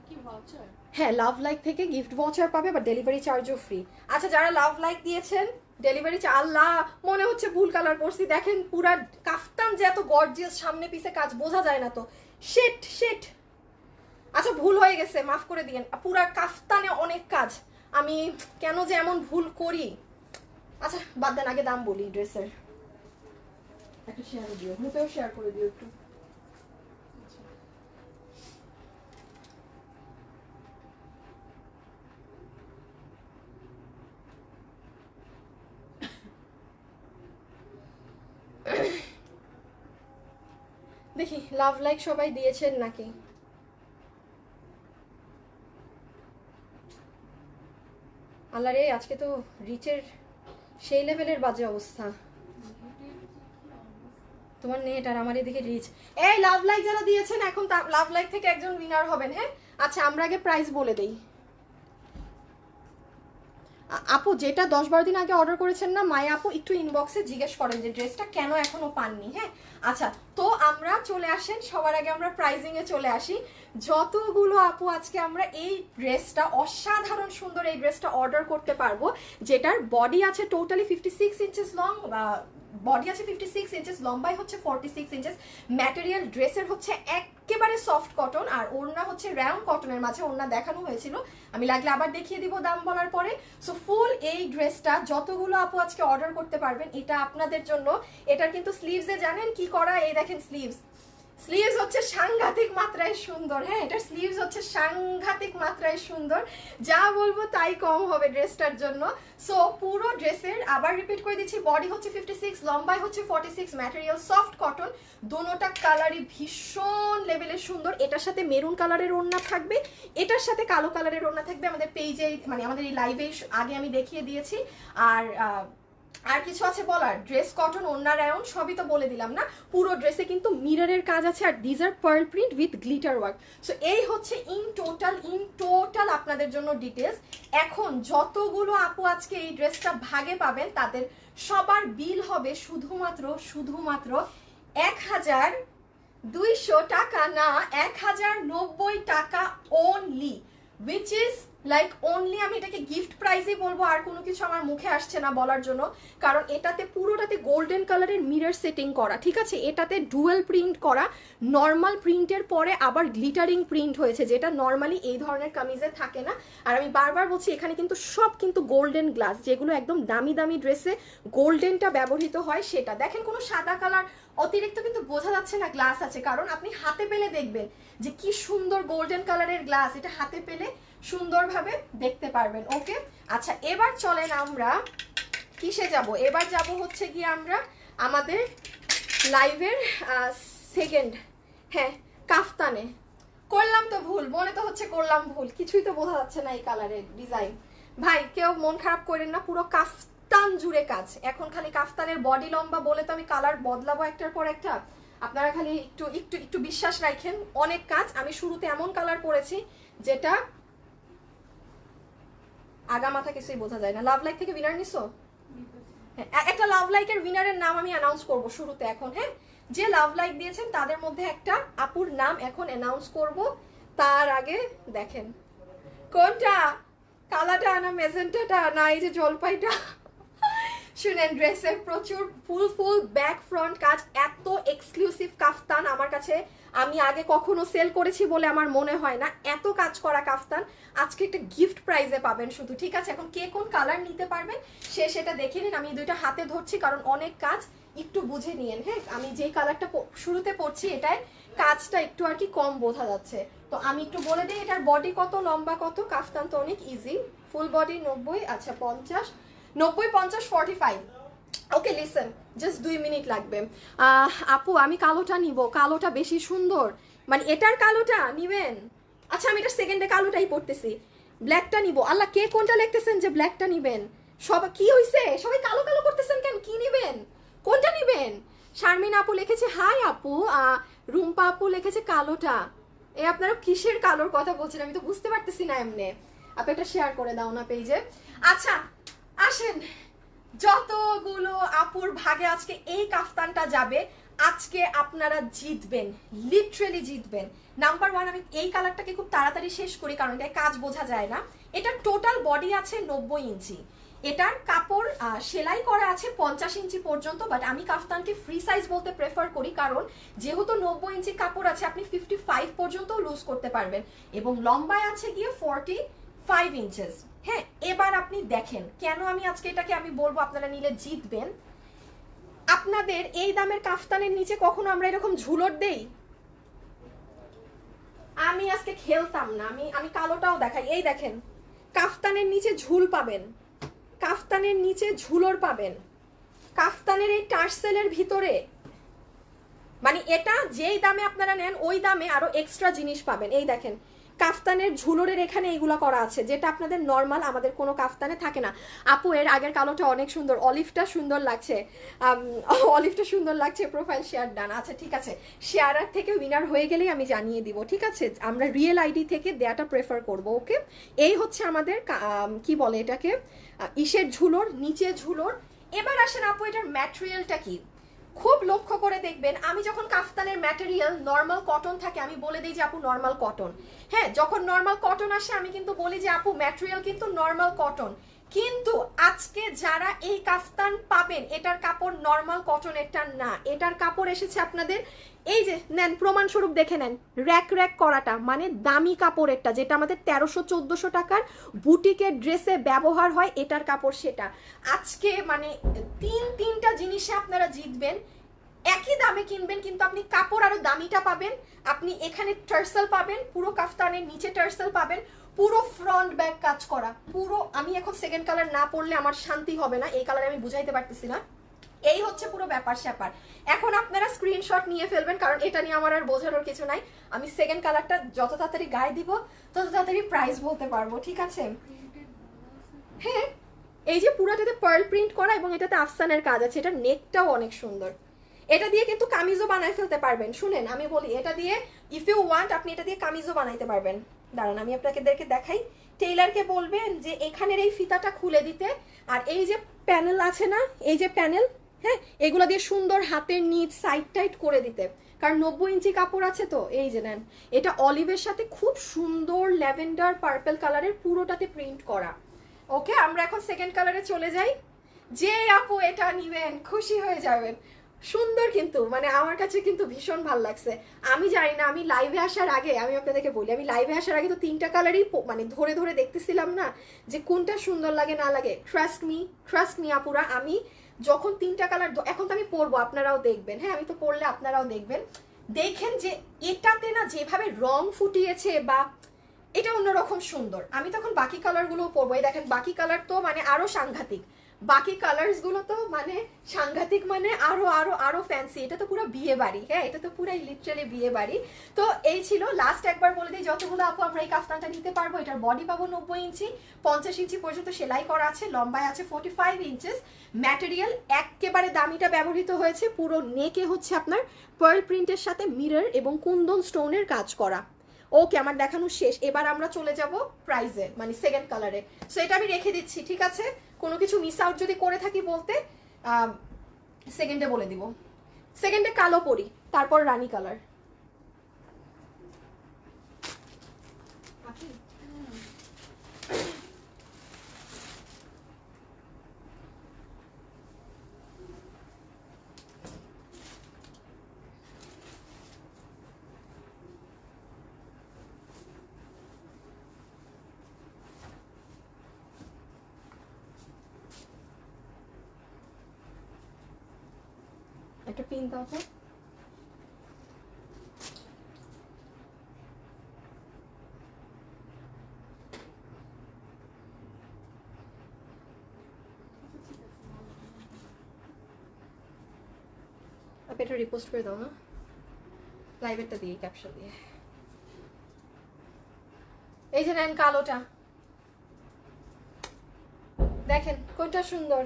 কি ভাউচার? হ্যাঁ লাভ লাইক থেকে গিফট ভাউচার পাবে, বা ডেলিভারি চার্জও ফ্রি। আচ্ছা যারা লাভ লাইক দিয়েছেন ডেলিভারি চার্জ, আল্লাহ মনে হচ্ছে ভুল কালার পরছি, দেখেন পুরা কাফতান যে এত গর্জিয়াস সামনে পিছে কাজ বোঝা যায় না তো, শেট আচ্ছা ভুল হয়ে গেছে মাফ করে দিয়েন, পুরা কাফতানে অনেক কাজ, আমি কেন যে এমন ভুল করি। আচ্ছা বাদ দেন, আগে দাম বলি ড্রেসের। একটা শেয়ার দিও, গ্রুপেও শেয়ার করে দিও একটু। দেখি লাভ লাইক সবাই দিয়েছেন নাকি। আল্লাহ রে, আজকে তো রিচের সেই লেভেলের বাজে অবস্থা। তোমার নেট আর আমার এদিকে রিচ। এই লাভ লাইক যারা দিয়েছেন এখন লাভ লাইক থেকে একজন উইনার হবেন। হ্যাঁ আচ্ছা, আমরা আগে প্রাইস বলে দেই। আপু যেটা 10-12 দিন আগে অর্ডার করেছেন না মায়া আপু, একটু ইনবক্সে জিজ্ঞেস করেন যে ড্রেসটা কেন এখনো পাননি। হ্যাঁ আচ্ছা, তো আমরা চলে আসেন, সবার আগে আমরা প্রাইজিং এ চলে আসি। যতগুলো আপু আজকে আমরা এই ড্রেসটা, অসাধারণ সুন্দর এই ড্রেসটা অর্ডার করতে পারবো, যেটার বডি আছে টোটালি 56 ইঞ্চেস লং, বডি আছে 56 ইঞ্চেস, লম্বাই হচ্ছে 46 ইঞ্চেস, ম্যাটেরিয়াল ড্রেসের হচ্ছে একেবারে সফট কটন, আর ওড়না হচ্ছে রাউন্ড কটনের মাঝে ওড়না দেখানো হয়েছিল, আমি লাগলে আবার দেখিয়ে দিব দাম বলার পরে। সো ফুল এই ড্রেসটা যতগুলো আপু আজকে অর্ডার করতে পারবেন এটা আপনাদের জন্য। এটার কিন্তু স্লিভসে জানেন কি করা, এই দেখেন স্লিভস, স্লিভস হচ্ছে সাংঘাতিক মাত্রায় সুন্দর। হ্যাঁ এটার স্লিভস হচ্ছে সাংঘাতিক মাত্রায় সুন্দর, যা বলবো তাই কম হবে ড্রেসটার জন্য। সো পুরো ড্রেসের আবার রিপিট করে দিচ্ছি, বডি হচ্ছে 56, লম্বাই হচ্ছে 46, ম্যাটেরিয়াল সফট কটন, দোনোটা কালারই ভীষণ লেভেলের সুন্দর। এটার সাথে মেরুন কালারের ওড়না থাকবে, এটার সাথে কালো কালারের ওড়না থাকবে। আমাদের পেজে মানে আমাদের এই লাইভে আগে আমি দেখিয়ে দিয়েছি। আর কিছু আছে বলার? ড্রেস কটন, ওড়না রাউন্ড, সবই তো বলে দিলাম না। পুরো ড্রেসে কিন্তু মিররের কাজ আছে, আর ডিজার pearl print with glitter work. So এই হচ্ছে ইন টোটাল আপনাদের জন্য ডিটেলস। এখন যতগুলো আপু আজকে এই ড্রেসটা ভাগে পাবেন তাদের সবার বিল হবে শুধুমাত্র 1200 টাকা, না 1090 টাকা only, which is like only. আমি এটাকে গিফট প্রাইজই বলবো, আর কোনো কিছু আমার মুখে আসছে না বলার জন্য, কারণ এটাতে পুরোটাতে গোল্ডেন কালারের মিরর সেটিং করা, ঠিক আছে? এটাতে ডুয়েল প্রিন্ট করা, নর্মাল প্রিন্টের পরে আবার গ্লিটারিং প্রিন্ট হয়েছে, যেটা নর্মালি এই ধরনের কামিজে থাকে না। আর আমি বারবার বলছি এখানে কিন্তু সব কিন্তু গোল্ডেন গ্লাস, যেগুলো একদম দামি দামি ড্রেসে গোল্ডেনটা ব্যবহৃত হয় সেটা। দেখেন কোনো সাদা কালার অতিরিক্ত কিন্তু বোঝা যাচ্ছে না গ্লাস আছে, কারণ আপনি হাতে পেলে দেখবেন যে কি সুন্দর গোল্ডেন কালারের গ্লাস, এটা হাতে পেলে সুন্দরভাবে দেখতে পারবেন। ওকে আচ্ছা, এবার চলেন আমরা কিসে যাব? এবার যাব হচ্ছে গিয়ে আমরা আমাদের লাইভের সেকেন্ড, হ্যাঁ কাফতানে। করলাম তো ভুল, মনে তো হচ্ছে করলাম ভুল, কিছুই তো বোঝা যাচ্ছে না এই কালারের ডিজাইন। ভাই কেউ মন খারাপ করেন না, পুরো কাফতান জুড়ে কাজ। এখন খালি কাফতানের বডি লম্বা বলে তো আমি কালার বদলাবো একটার পর একটা, আপনারা খালি একটু একটু একটু বিশ্বাস রাখেন। অনেক কাজ, আমি শুরুতে এমন কালার পরেছি যেটা আগা মাথা কিছুই বোঝা যায় না। লাভ লাইক থেকে উইনার নিছো? একটা লাভ লাইকের উইনারের নাম আমি অ্যানাউন্স করব শুরুতে এখন। হ্যাঁ যে লাভ লাইক দিয়েছেন তাদের মধ্যে একটা আপুর নাম এখন অ্যানাউন্স করব। তার আগে দেখেন কোনটা, কালাটা না মেজেন্টাটা না এই যে জলপাইটা। শুনেন ড্রেসে প্রচুর ফুল ব্যাক ফ্রন্ট কাজ, এত এক্সক্লুসিভ কাফতান আমার কাছে আমি আগে কখনো সেল করেছি বলে আমার মনে হয় না। এত কাজ করা কাফতান আজকে একটা গিফট প্রাইজে পাবেন শুধু, ঠিক আছে? এখন কে কোন কালার নিতে পারবেন সেটা দেখে নিন। আমি দুইটা হাতে ধরছি কারণ অনেক কাজ, একটু বুঝে নিন। হ্যাঁ আমি যেই কালারটা শুরুতে পড়ছি এটায় কাজটা একটু আর কি কম বোঝা যাচ্ছে, তো আমি একটু বলে দিই এটার বডি কত, লম্বা কত। কাফতান তো অনেক ইজি, ফুল বডি 90, আচ্ছা 50, 90, 50, 45। ওকে লিসেন, জাস্ট 2 মিনিট লাগবে। আপু আমি কালোটা নিব, কালোটা বেশি সুন্দর, মানে এটার কালোটা নিবেন? আচ্ছা আমি এটা সেকেন্ডে কালোটাই পড়তেছি, ব্ল্যাকটা নিব। আল্লাহ কে কোনটা লিখতেছেন যে ব্ল্যাকটা নিবেন? সব কি হইছে, সবাই কালো কালো করতেছেন কেন? কি নিবেন, কোনটা নিবেন? শারমিন আপু লিখেছে হাই আপু, রুম্পা আপু লিখেছে কালোটা। আপনারা কিসের কালোর কথা বলছেন আমি তো বুঝতে পারতেছি না। এমনি আপনি একটা শেয়ার করে দাও না পেজে। আচ্ছা আসেন, যতগুলো আপুর ভাগে আজকে এই কাফতানটা যাবে আজকে আপনারা জিতবেন, লিটারেলি জিতবেন। নাম্বার 1, আমি এই কালারটাকে খুব তাড়াতাড়ি শেষ করি কারণ এটা কাজ বোঝা যায় না। এটার টোটাল বডি আছে 90 ইঞ্চি, এটার কাপড় সেলাই করা আছে 50 ইঞ্চি পর্যন্ত, বাট আমি কাফতানকে ফ্রি সাইজ বলতে প্রেফার করি কারণ যেহেতু 90 ইঞ্চি কাপড় আছে আপনি 55 পর্যন্ত লুজ করতে পারবেন, এবং লম্বায় আছে গিয়ে 45 ইঞ্চেস। হ্যাঁ এবার আপনি দেখেন কেন আমি আজকে এটাকে আমি বলবো আপনারা নিলে জিতবেন। আপনাদের এই দামের কাফতানের নিচে কখনো আমরা এরকম ঝুলট দেই? আমি আজকে খেলতাম না, আমি কালোটাও দেখাই। এই দেখেন কাফতানের নিচে ঝুল পাবেন, কাফতানের নিচে ঝুলর পাবেন, কাফতানের এই টার্সেলের ভিতরে মানে এটা যেই দামে আপনারা নেন ওই দামে আরো এক্সট্রা জিনিস পাবেন। এই দেখেন কাফতানের ঝুলরের এখানে এইগুলা করা আছে, যেটা আপনাদের নর্মাল আমাদের কোনো কাফতানে থাকে না। আপু এর আগের কালোটা অনেক সুন্দর, অলিভটা সুন্দর লাগছে, অলিভটা সুন্দর লাগছে, প্রোফাইল শেয়ার ডান। আচ্ছা ঠিক আছে, শেয়ারার থেকে উইনার হয়ে গেলেই আমি জানিয়ে দিব, ঠিক আছে? আমরা রিয়েল আইডি থেকে দেয়াটা প্রেফার করব, ওকে? এই হচ্ছে আমাদের কি বলে এটাকে, ইসের ঝুলর, নিচে ঝুলর। এবার আসেন আপু এটার ম্যাটেরিয়ালটা কি। খুব লক্ষ্য করে দেখবেন, আমি যখন কাফতানের ম্যাটেরিয়াল নর্মাল কটন থাকে আমি বলে দিই যে আপু নর্মাল কটন। হ্যাঁ, যখন নর্মাল কটন আসে আমি কিন্তু বলি যে আপু ম্যাটেরিয়াল কিন্তু নর্মাল কটন। কিন্তু আজকে যারা এই কাফতান পাবেন এটার কাপড় নর্মাল কটনেরটা না, এটার কাপড় এসেছে আপনাদের এই যে নেন প্রমাণস্বরূপ দেখে নেন, র্যাক র্যাক করাটা, মানে দামি কাপড়েরটা, যেটা আমাদের 1300-1400 টাকার বুটিকের ড্রেসে ব্যবহার হয়, এটার কাপড় সেটা। আজকে মানে তিনটা জিনিসে আপনারা জিতবেন। একই দামে কিনবেন কিন্তু আপনি কাপড় আরো দামিটা পাবেন। আপনি এখানে টার্সেল পাবেন, পুরো কাফতানের নিচে টার্সেল পাবেন, পুরো ফ্রন্ট ব্যাক কাজ করা, পুরো। আমি এখন সেকেন্ড কালার না পরলে আমার শান্তি হবে না, এই কালারে আমি বুঝাইতে পারতেছি না। এই হচ্ছে পুরো ব্যাপার স্যাপার। এখন আপনারা স্ক্রিনশট নিয়ে ফেলবেন, কারণ এটা নিয়ে আমার আর বোঝানোর কিছু নাই। আমি সেকেন্ড কালারটা যত তাড়াতাড়ি গায়ে দিব তত তাড়াতাড়ি প্রাইস বলতে পারবো, ঠিক আছে? হ্যাঁ, এই যে পুরাটাতে পার্ল প্রিন্ট করা এবং এটাতে আফসানের কাজ আছে, এটা নেকটাও অনেক সুন্দর। এটা দিয়ে কিন্তু কামিজও বানাই ফেলতে পারবেন। শুনেন আমি বলি, এটা দিয়ে ইফ ইউ ওয়ান্ট আপনি এটা দিয়ে কামিজও বানাইতে পারবেন। দাঁড়ান আমি আপনাদেরকে দেখাই। টেইলারকে বলবেন যে এখানের এই ফিতাটা খুলে দিতে, আর এই যে প্যানেল আছে না, এই যে প্যানেল, হ্যাঁ, এগুলো দিয়ে সুন্দর হাতের নিচ সাইড টাইট করে দিতে। কারণ 90 ইঞ্চি কাপড় আছে তো। এই যে নেন, এটা অলিভের সাথে খুব সুন্দর ল্যাভেন্ডার পার্পল কালারের পুরোটাতে প্রিন্ট করা। ওকে, আমরা এখন সেকেন্ড কালারে চলে যাই। যে আপু এটা নিবেন খুশি হয়ে যাবেন। সুন্দর কিন্তু, মানে আমার কাছে কিন্তু ভীষণ ভালো লাগছে। আমি জানি না, আমি লাইভে আসার আগে আমি আপনাদেরকে বলি, আমি লাইভে আসার আগে তো তিনটা কালারই মানে ধরে ধরে দেখতেছিলাম না যে কোনটা সুন্দর লাগে না লাগে। ট্রাস্ট মি আপুরা, আমি যখন তিনটা কালার, এখন তো আমি পরবো, আপনারাও দেখবেন। হ্যাঁ, আমি তো পরলে আপনারাও দেখবেন। দেখেন যে এটাতে না যেভাবে রং ফুটিয়েছে, বা এটা অন্যরকম সুন্দর। আমি তখন বাকি কালারগুলো পরবো। এই দেখেন বাকি কালার তো মানে আরো সাংঘাতিক, বাকি কালার্স গুলো তো মানে সাংঘাতিক, মানে আরো আরো আরো ফ্যান্সি। এটা তো পুরো বিয়ে বাড়ি, হ্যাঁ, এটা তো পুরাই লিটারালি বিয়ে বাড়ি। তো এই ছিল লাস্ট, একবার বলে দিই যতগুলো আপু আমরা এই কাফতানটা নিতে পারবো। এটার বডি পাবো 90 ইঞ্চি, 50 ইঞ্চি পর্যন্ত সেলাই করা আছে, লম্বায় আছে 45 ইঞ্চেস। ম্যাটেরিয়াল একেবারে দামিটা ব্যবহৃত হয়েছে, পুরো নেকে হচ্ছে আপনার পার্ল প্রিন্টের সাথে মিরর এবং কুন্দন স্টোনের কাজ করা। ওকে, আমার দেখানো শেষ। এবার আমরা চলে যাব প্রাইজে, মানে সেকেন্ড কালারে। সো এটা আমি রেখে দিচ্ছি, ঠিক আছে? কোনো কিছু মিস আউট যদি করে থাকি বলতে সেকেন্ডে বলে দিব। সেকেন্ডে কালো পরি, তারপর রানী কালার। একটা পিন দাও তো। আপনি এটা রিপোস্ট করে দাও না, লাইভেরটা দিয়ে, ক্যাপশন দিয়ে। এই যে নেন কালোটা, দেখেন কোনটা সুন্দর,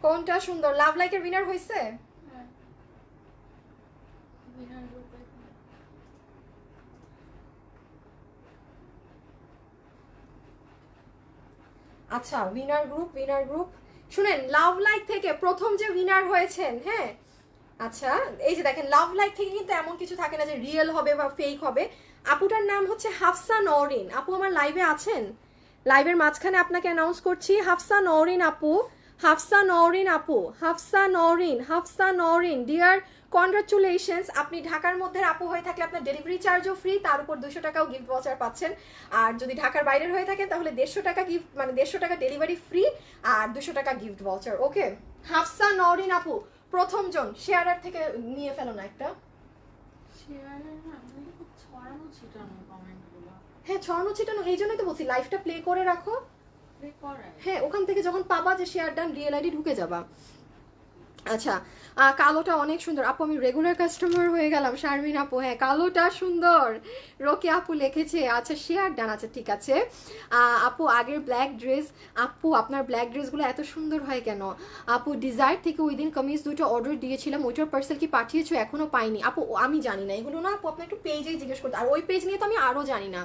কোনটা সুন্দর। লাভ লাইকের উইনার হয়েছে। হ্যাঁ, বিনার রূপে। আচ্ছা, উইনার গ্রুপ শুনেন, লাভ লাইক থেকে প্রথম যে উইনার হয়েছেন, হ্যাঁ, আচ্ছা এই যে দেখেন লাভ লাইক থেকে কিন্তু এমন কিছু থাকে না যে রিয়েল হবে বা ফেক হবে। আপুটার নাম হচ্ছে হাফসা নওরিন। আপু আমার লাইভে আছেন? লাইভের মাঝখানে আপনাকে অ্যানাউন্স করছি, হাফসা নওরিন আপু, হাফসা নওরিন আপু, হাফসা নওরিন ডিয়ার, কনগ্রাচুলেশনস। আপনি ঢাকার মধ্যে আপু হয়ে থাকলে আপনার ডেলিভারি চার্জও ফ্রি, তার উপর 200 টাকাও গিফট ভাউচার পাচ্ছেন। আর যদি ঢাকার বাইরের হয়ে থাকেন তাহলে 150 টাকা গিফট, মানে 150 টাকা ডেলিভারি ফ্রি আর 200 টাকা গিফট ভাউচার। ওকে, হাফসা নওরিন আপু প্রথম জন। শেয়ারার থেকে নিয়ে ফেলো না একটা। শেয়ারে না, মানে খুব ছড়ানো ছিটানো কমেন্টগুলো। হ্যাঁ, ছড়ানো ছিটানো, এই জন্যই তো বলছি লাইভটা প্লে করে রাখো। প্লে করে। হ্যাঁ, ওখান থেকে যখন পাবা যে শেয়ার ডান রিয়েল আইডি ঢুকে যাবা। আচ্ছা, কালোটা অনেক সুন্দর আপু, আমি রেগুলার কাস্টমার হয়ে গেলাম। শারমিন আপু, হ্যাঁ কালোটা সুন্দর, রোকে আপু লিখেছে। আচ্ছা শেয়ার ডান, আচ্ছা ঠিক আছে। আপু আগের ব্ল্যাক ড্রেস, আপু আপনার ব্ল্যাক ড্রেসগুলো এত সুন্দর হয় কেন? আপু ডিজায়ার থেকে ওই দিন কামিজ দুটো অর্ডার দিয়েছিলাম, ওইটার পার্সেল কি পাঠিয়েছো? এখনো পাইনি আপু, আমি জানি না এগুলো, না আপু আপনি একটু পেজেই জিজ্ঞেস করতে, আর ওই পেজ নিয়ে তো আমি আরও জানি না।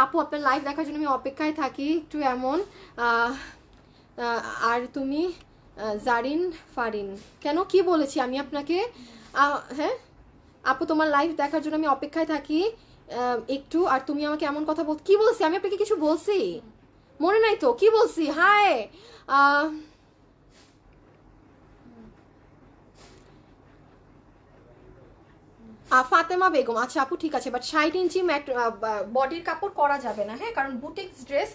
আপু আপনার লাইভ দেখার জন্য আমি অপেক্ষায় থাকি একটু এমন। আহ, আর তুমি জারিন ফারিন, কেন কি বলেছি আমি আপনাকে? হ্যাঁ আপু তোমার লাইভ দেখার জন্য আমি অপেক্ষায় থাকি একটু। আর তুমি আমাকে এমন কথা বল, কি বলছি আমি আপনাকে? কিছু বলছি মনে নাই তো, কি বলছি? হায় ফাতেমা বেগম, আচ্ছা আপু ঠিক আছে, বাট 60 ইঞ্চি বডির কাপড় করা যাবে না, হ্যাঁ কারণ বুটিক্স ড্রেস।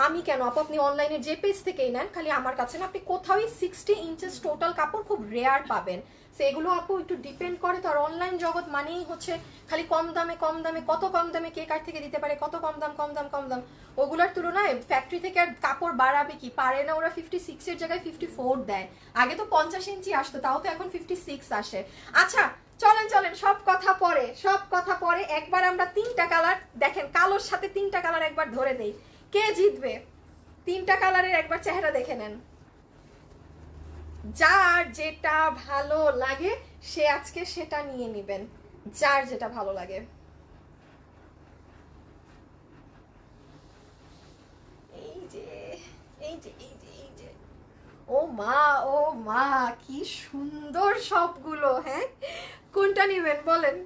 আমি কেন আপু, আপনি অনলাইনে যে পেজ থেকেই নেন, খালি আমার কাছে না, আপনি কোথাওই 60 ইঞ্চেস টোটাল কাপড় খুব রেয়ার পাবেন। সেগুলো আপু একটু ডিপেন্ড করে তো, আর অনলাইন জগৎ মানেই হচ্ছে খালি কম দামে কম দামে, কত কম দামে কে কার থেকে দিতে পারে, কত কম দাম কম দাম কম দাম। ওগুলোর তুলনায় ফ্যাক্টরি থেকে আর কাপড় বাড়াবে কি পারে না, ওরা 56-এর জায়গায় 54 দেয়। আগে তো 50 ইঞ্চি আসতো, তাও তো এখন 56 আসে। আচ্ছা চলেন চলেন, সব কথা পরে, সব কথা পরে। একবার আমরা 3টা কালার দেখেন, কালোর সাথে 3টা কালার একবার ধরে দেই, কে জিতবে? 3টা কালারের একবার চেহারা দেখে নেন, যার যেটা ভালো লাগে সে আজকে সেটা নিয়ে নেবেন, যার যেটা ভালো লাগে। এই যে এই যে এই যে এই যে, ও মা ও মা, কি সুন্দর সবগুলো। হ্যাঁ কোনটা নেবেন বলেন?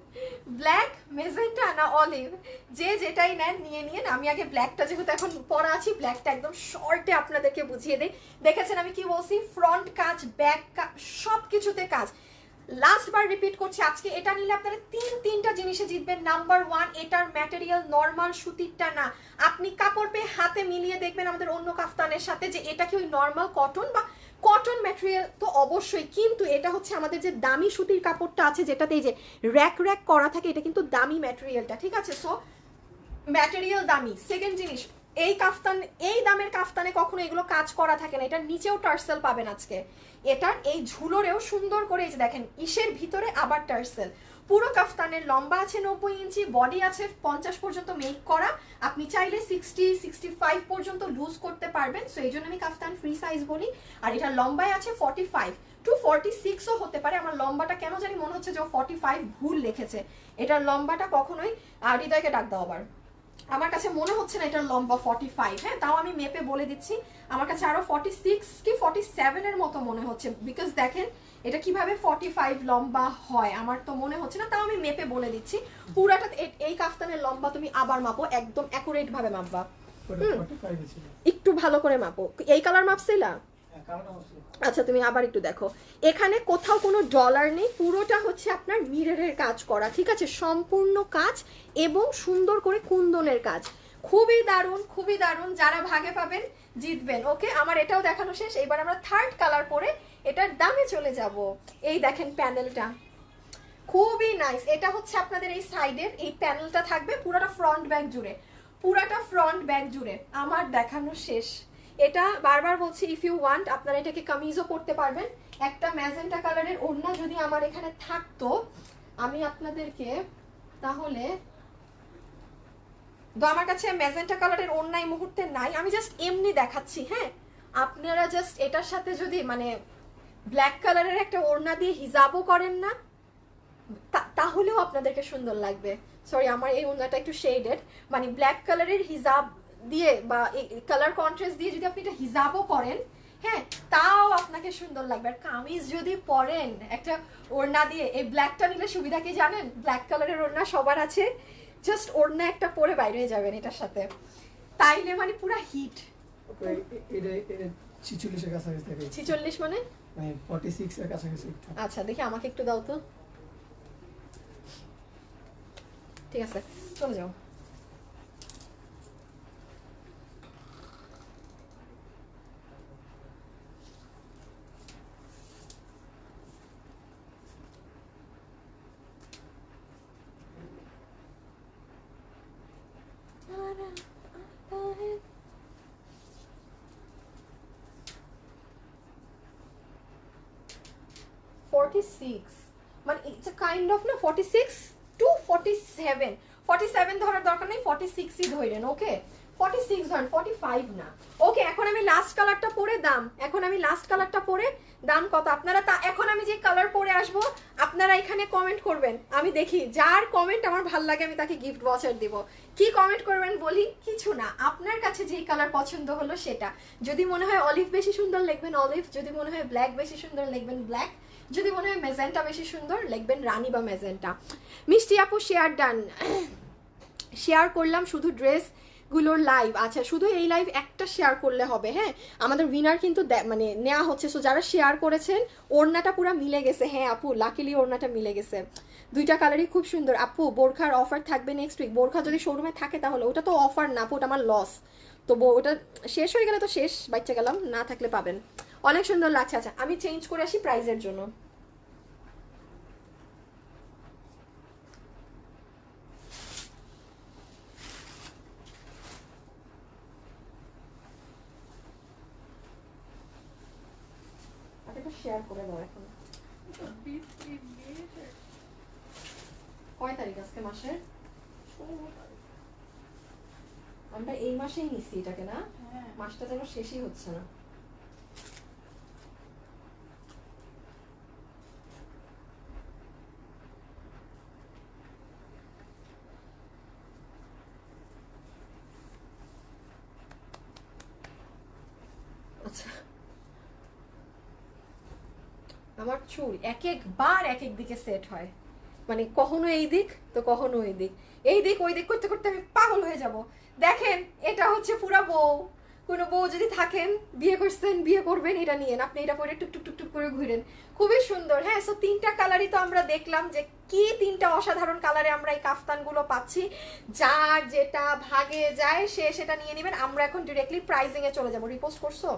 ব্ল্যাক, মেজেন্টা না অলিভ? যে যেটাই নেন নিয়ে নিন। আমি আগে ব্ল্যাকটা যেহেতু এখন পরা আছি, ব্ল্যাকটা একদম শর্টে আপনাদেরকে বুঝিয়ে দেই। দেখেছেন আমি কি বলছি? ফ্রন্ট কাজ, ব্যাক কাজ, সব কিছুতে কাজ। লাস্ট বার রিপিট করছি, আজকে এটা নিলে আপনারা তিনটা জিনিসে জিতবেন। নাম্বার 1, এটার ম্যাটেরিয়াল নর্মাল সুতিরটা না। আপনি কাপড় পেয়ে হাতে মিলিয়ে দেখবেন আমাদের অন্য কাফতানের সাথে, যে এটা কি ওই নর্মাল কটন বা কটন ম্যাটেরিয়াল তো অবশ্যই, কিন্তু এটা হচ্ছে আমাদের যে দামি সুতির কাপড়টা আছে, যেটাতে এই যে র্যাক র্যাক করা থাকে, এটা কিন্তু দামি ম্যাটেরিয়ালটা, ঠিক আছে? সো ম্যাটেরিয়াল দামি। সেকেন্ড জিনিস, এই কাফতান, এই দামের কাফতানে কখনো এগুলো কাজ করা থাকে না। এটার নিচেও টার্সেল পাবেন আজকে, এটার এই ঝুলোরেও সুন্দর করে এই যে দেখেন ইসের ভিতরে আবার টার্সেল। পুরো কাফতানের লম্বা আছে 90 ইঞ্চি, বডি আছে 50 পর্যন্ত মেক করা। আপনি চাইলে 60-65 পর্যন্ত লুজ করতে পারবেন। সো এই জন্য আমি কাফতান ফ্রি সাইজ বলি। আর এটার লম্বায় আছে 45 টু 46ও হতে পারে। আমার লম্বাটা কেন জানি মনে হচ্ছে যে 45 ভুল লিখেছে। এটার লম্বাটা কখনোই হৃদয়কে ডাক দাও আবার, আমার কাছে মনে হচ্ছে না এটার লম্বা 45। হ্যাঁ তাও আমি মেপে বলে দিচ্ছি, আমার কাছে আরো 46 কি 47 এর মতো মনে হচ্ছে, বিকজ দেখেন এটা কিভাবে 45 লম্বা হয়, আমার তো মনে হচ্ছে না, তাও আমি মেপে বলে দিচ্ছি। পুরাটা এই কাফতানের লম্বা তুমি আবার মাপো, একদম অ্যাকুরেট ভাবে মাপবা, একটু ভালো করে মাপো। এই কালার মাপছিলা? আচ্ছা তুমি আবার একটু দেখো, এখানে কোথাও কোনো ডলার নেই, পুরোটা হচ্ছে আপনার মিররের কাজ করা, ঠিক আছে? সম্পূর্ণ কাজ এবং সুন্দর করে কুন্দনের কাজ, খুবই দারুণ খুবই দারুণ। যারা ভাগে পাবেন জিতবেন। ওকে আমার এটাও দেখানো শেষ, এবার আমরা থার্ড কালার পরে এটার দামে চলে যাব। এই দেখেন প্যানেলটা খুবই নাইস, এটা হচ্ছে আপনাদের এই সাইডের এই প্যানেলটা থাকবে পুরোটা ফ্রন্ট ব্যাক জুড়ে, পুরাটা ফ্রন্ট ব্যাক জুড়ে। আমার দেখানো শেষ, এটা বারবার বলছি, ইফ ইউ ওয়ান্ট আপনারা এটাকে কামিজও পরতে পারবেন। একটা ম্যাজেন্টা কালারের ওড়না যদি আমার এখানে থাকতো, আমি আপনাদেরকে তাহলে, তো আমার কাছে ম্যাজেন্টা কালারের ওড়না এই মুহূর্তে নাই, আমি জাস্ট এমনি দেখাচ্ছি। হ্যাঁ আপনারা জাস্ট এটার সাথে যদি মানে ব্ল্যাক কালারের একটা ওড়না দিয়ে হিজাবও করেন না, তাহলেও আপনাদেরকে সুন্দর লাগবে। সরি আমার এই ওড়নাটা একটু শেডেড, মানে ব্ল্যাক কালারের হিজাব দিয়ে বা কালার কন্ট্রাস্ট দিয়ে যদি আপনি এটা হিজাবও করেন, হ্যাঁ তাও আপনাকে সুন্দর লাগবে। আর কামিজ যদি পরেন একটা ওড়না দিয়ে, এই ব্ল্যাকটা নিলে সুবিধা কি জানেন? ব্ল্যাক কালারের ওড়না সবার আছে, জাস্ট ওড়না একটা পরে বাইরে হয়ে যাবেন এটার সাথে, তাইলে মানে পুরা হিট। 46 মানে 46 এর কাছাকাছি। আচ্ছা দেখি আমাকে একটু দাও তো, ঠিক আছে চলে যাও। 46 মানে ইটস আ কাইন্ড অফ না 46 টু 47 47 ধরার দরকার নেই 46ই ধরেন ওকে 46 ধরেন 45 না ওকে এখন আমি লাস্ট কালারটা পরে দাম কত আপনারা তা এখন আমি যে কালার পরে আসবো আপনারা এখানে কমেন্ট করবেন আমি দেখি যার কমেন্ট আমার ভালো লাগে আমি তাকে গিফট ভাউচার দিব কি কমেন্ট করবেন বলি কিছু না আপনার কাছে যেই কালার পছন্দ হলো সেটা যদি মনে হয় অলিভ বেশি সুন্দর লিখবেন অলিভ যদি মনে হয় ব্ল্যাক বেশি সুন্দর লিখবেন ব্ল্যাক যদি মনে হয় মেজেন্টা বেশি সুন্দর লিখবেন রানী বা মেজেন্টা মিষ্টি আপু শেয়ার ডান শেয়ার করলাম শুধু ড্রেস গুলোর লাইভ আচ্ছা শুধু এই লাইভ একটা শেয়ার করলে হবে হ্যাঁ আমাদের উইনার কিন্তু মানে নেওয়া হচ্ছে সো যারা শেয়ার করেছেন ওড়নাটা পুরো মিলে গেছে হ্যাঁ আপু লাকিলি ওড়নাটা মিলে গেছে দুইটা কালারই খুব সুন্দর আপু বোরখার অফার থাকবে নেক্সট উইক বোরখা যদি শোরুমে থাকে তাহলে ওটা তো অফার না আপু ওটা আমার লস তো ওটা শেষ হয়ে গেলে তো শেষ বাচ্চা গেলাম না থাকলে পাবেন অনেক সুন্দর লাগছে আচ্ছা আমি চেঞ্জ করে আসি প্রাইজের জন্য শেয়ার করে দাও এখন কয় তারিখ আজকে মাসের আমরা এই মাসেই নিচ্ছি এটাকে না মাসটা যেন শেষই হচ্ছে না আচ্ছা আমার চুল এক একবার এক এক দিকে সেট হয় মানে কখনো এই দিক তো কখনো ওই দিক ওই দিক করতে করতে আমি পাগল হয়ে যাব দেখেন এটা হচ্ছে পুরা বউ কোনো বউ যদি থাকেন বিয়ে করছেন বিয়ে করবেন এটা নিয়েন আপনি এটা পরে টুক টুক টুক টুক করে ঘুরেন খুবই সুন্দর হ্যাঁ সো তিনটা কালারই তো আমরা দেখলাম যে কি তিনটা অসাধারণ কালারে আমরা এই কাফতানগুলো পাচ্ছি যার যেটা ভাগে যায় সে সেটা নিয়ে নেবেন আমরা এখন ডিরেক্টলি প্রাইজিং এ চলে যাব রিপোস্ট করছো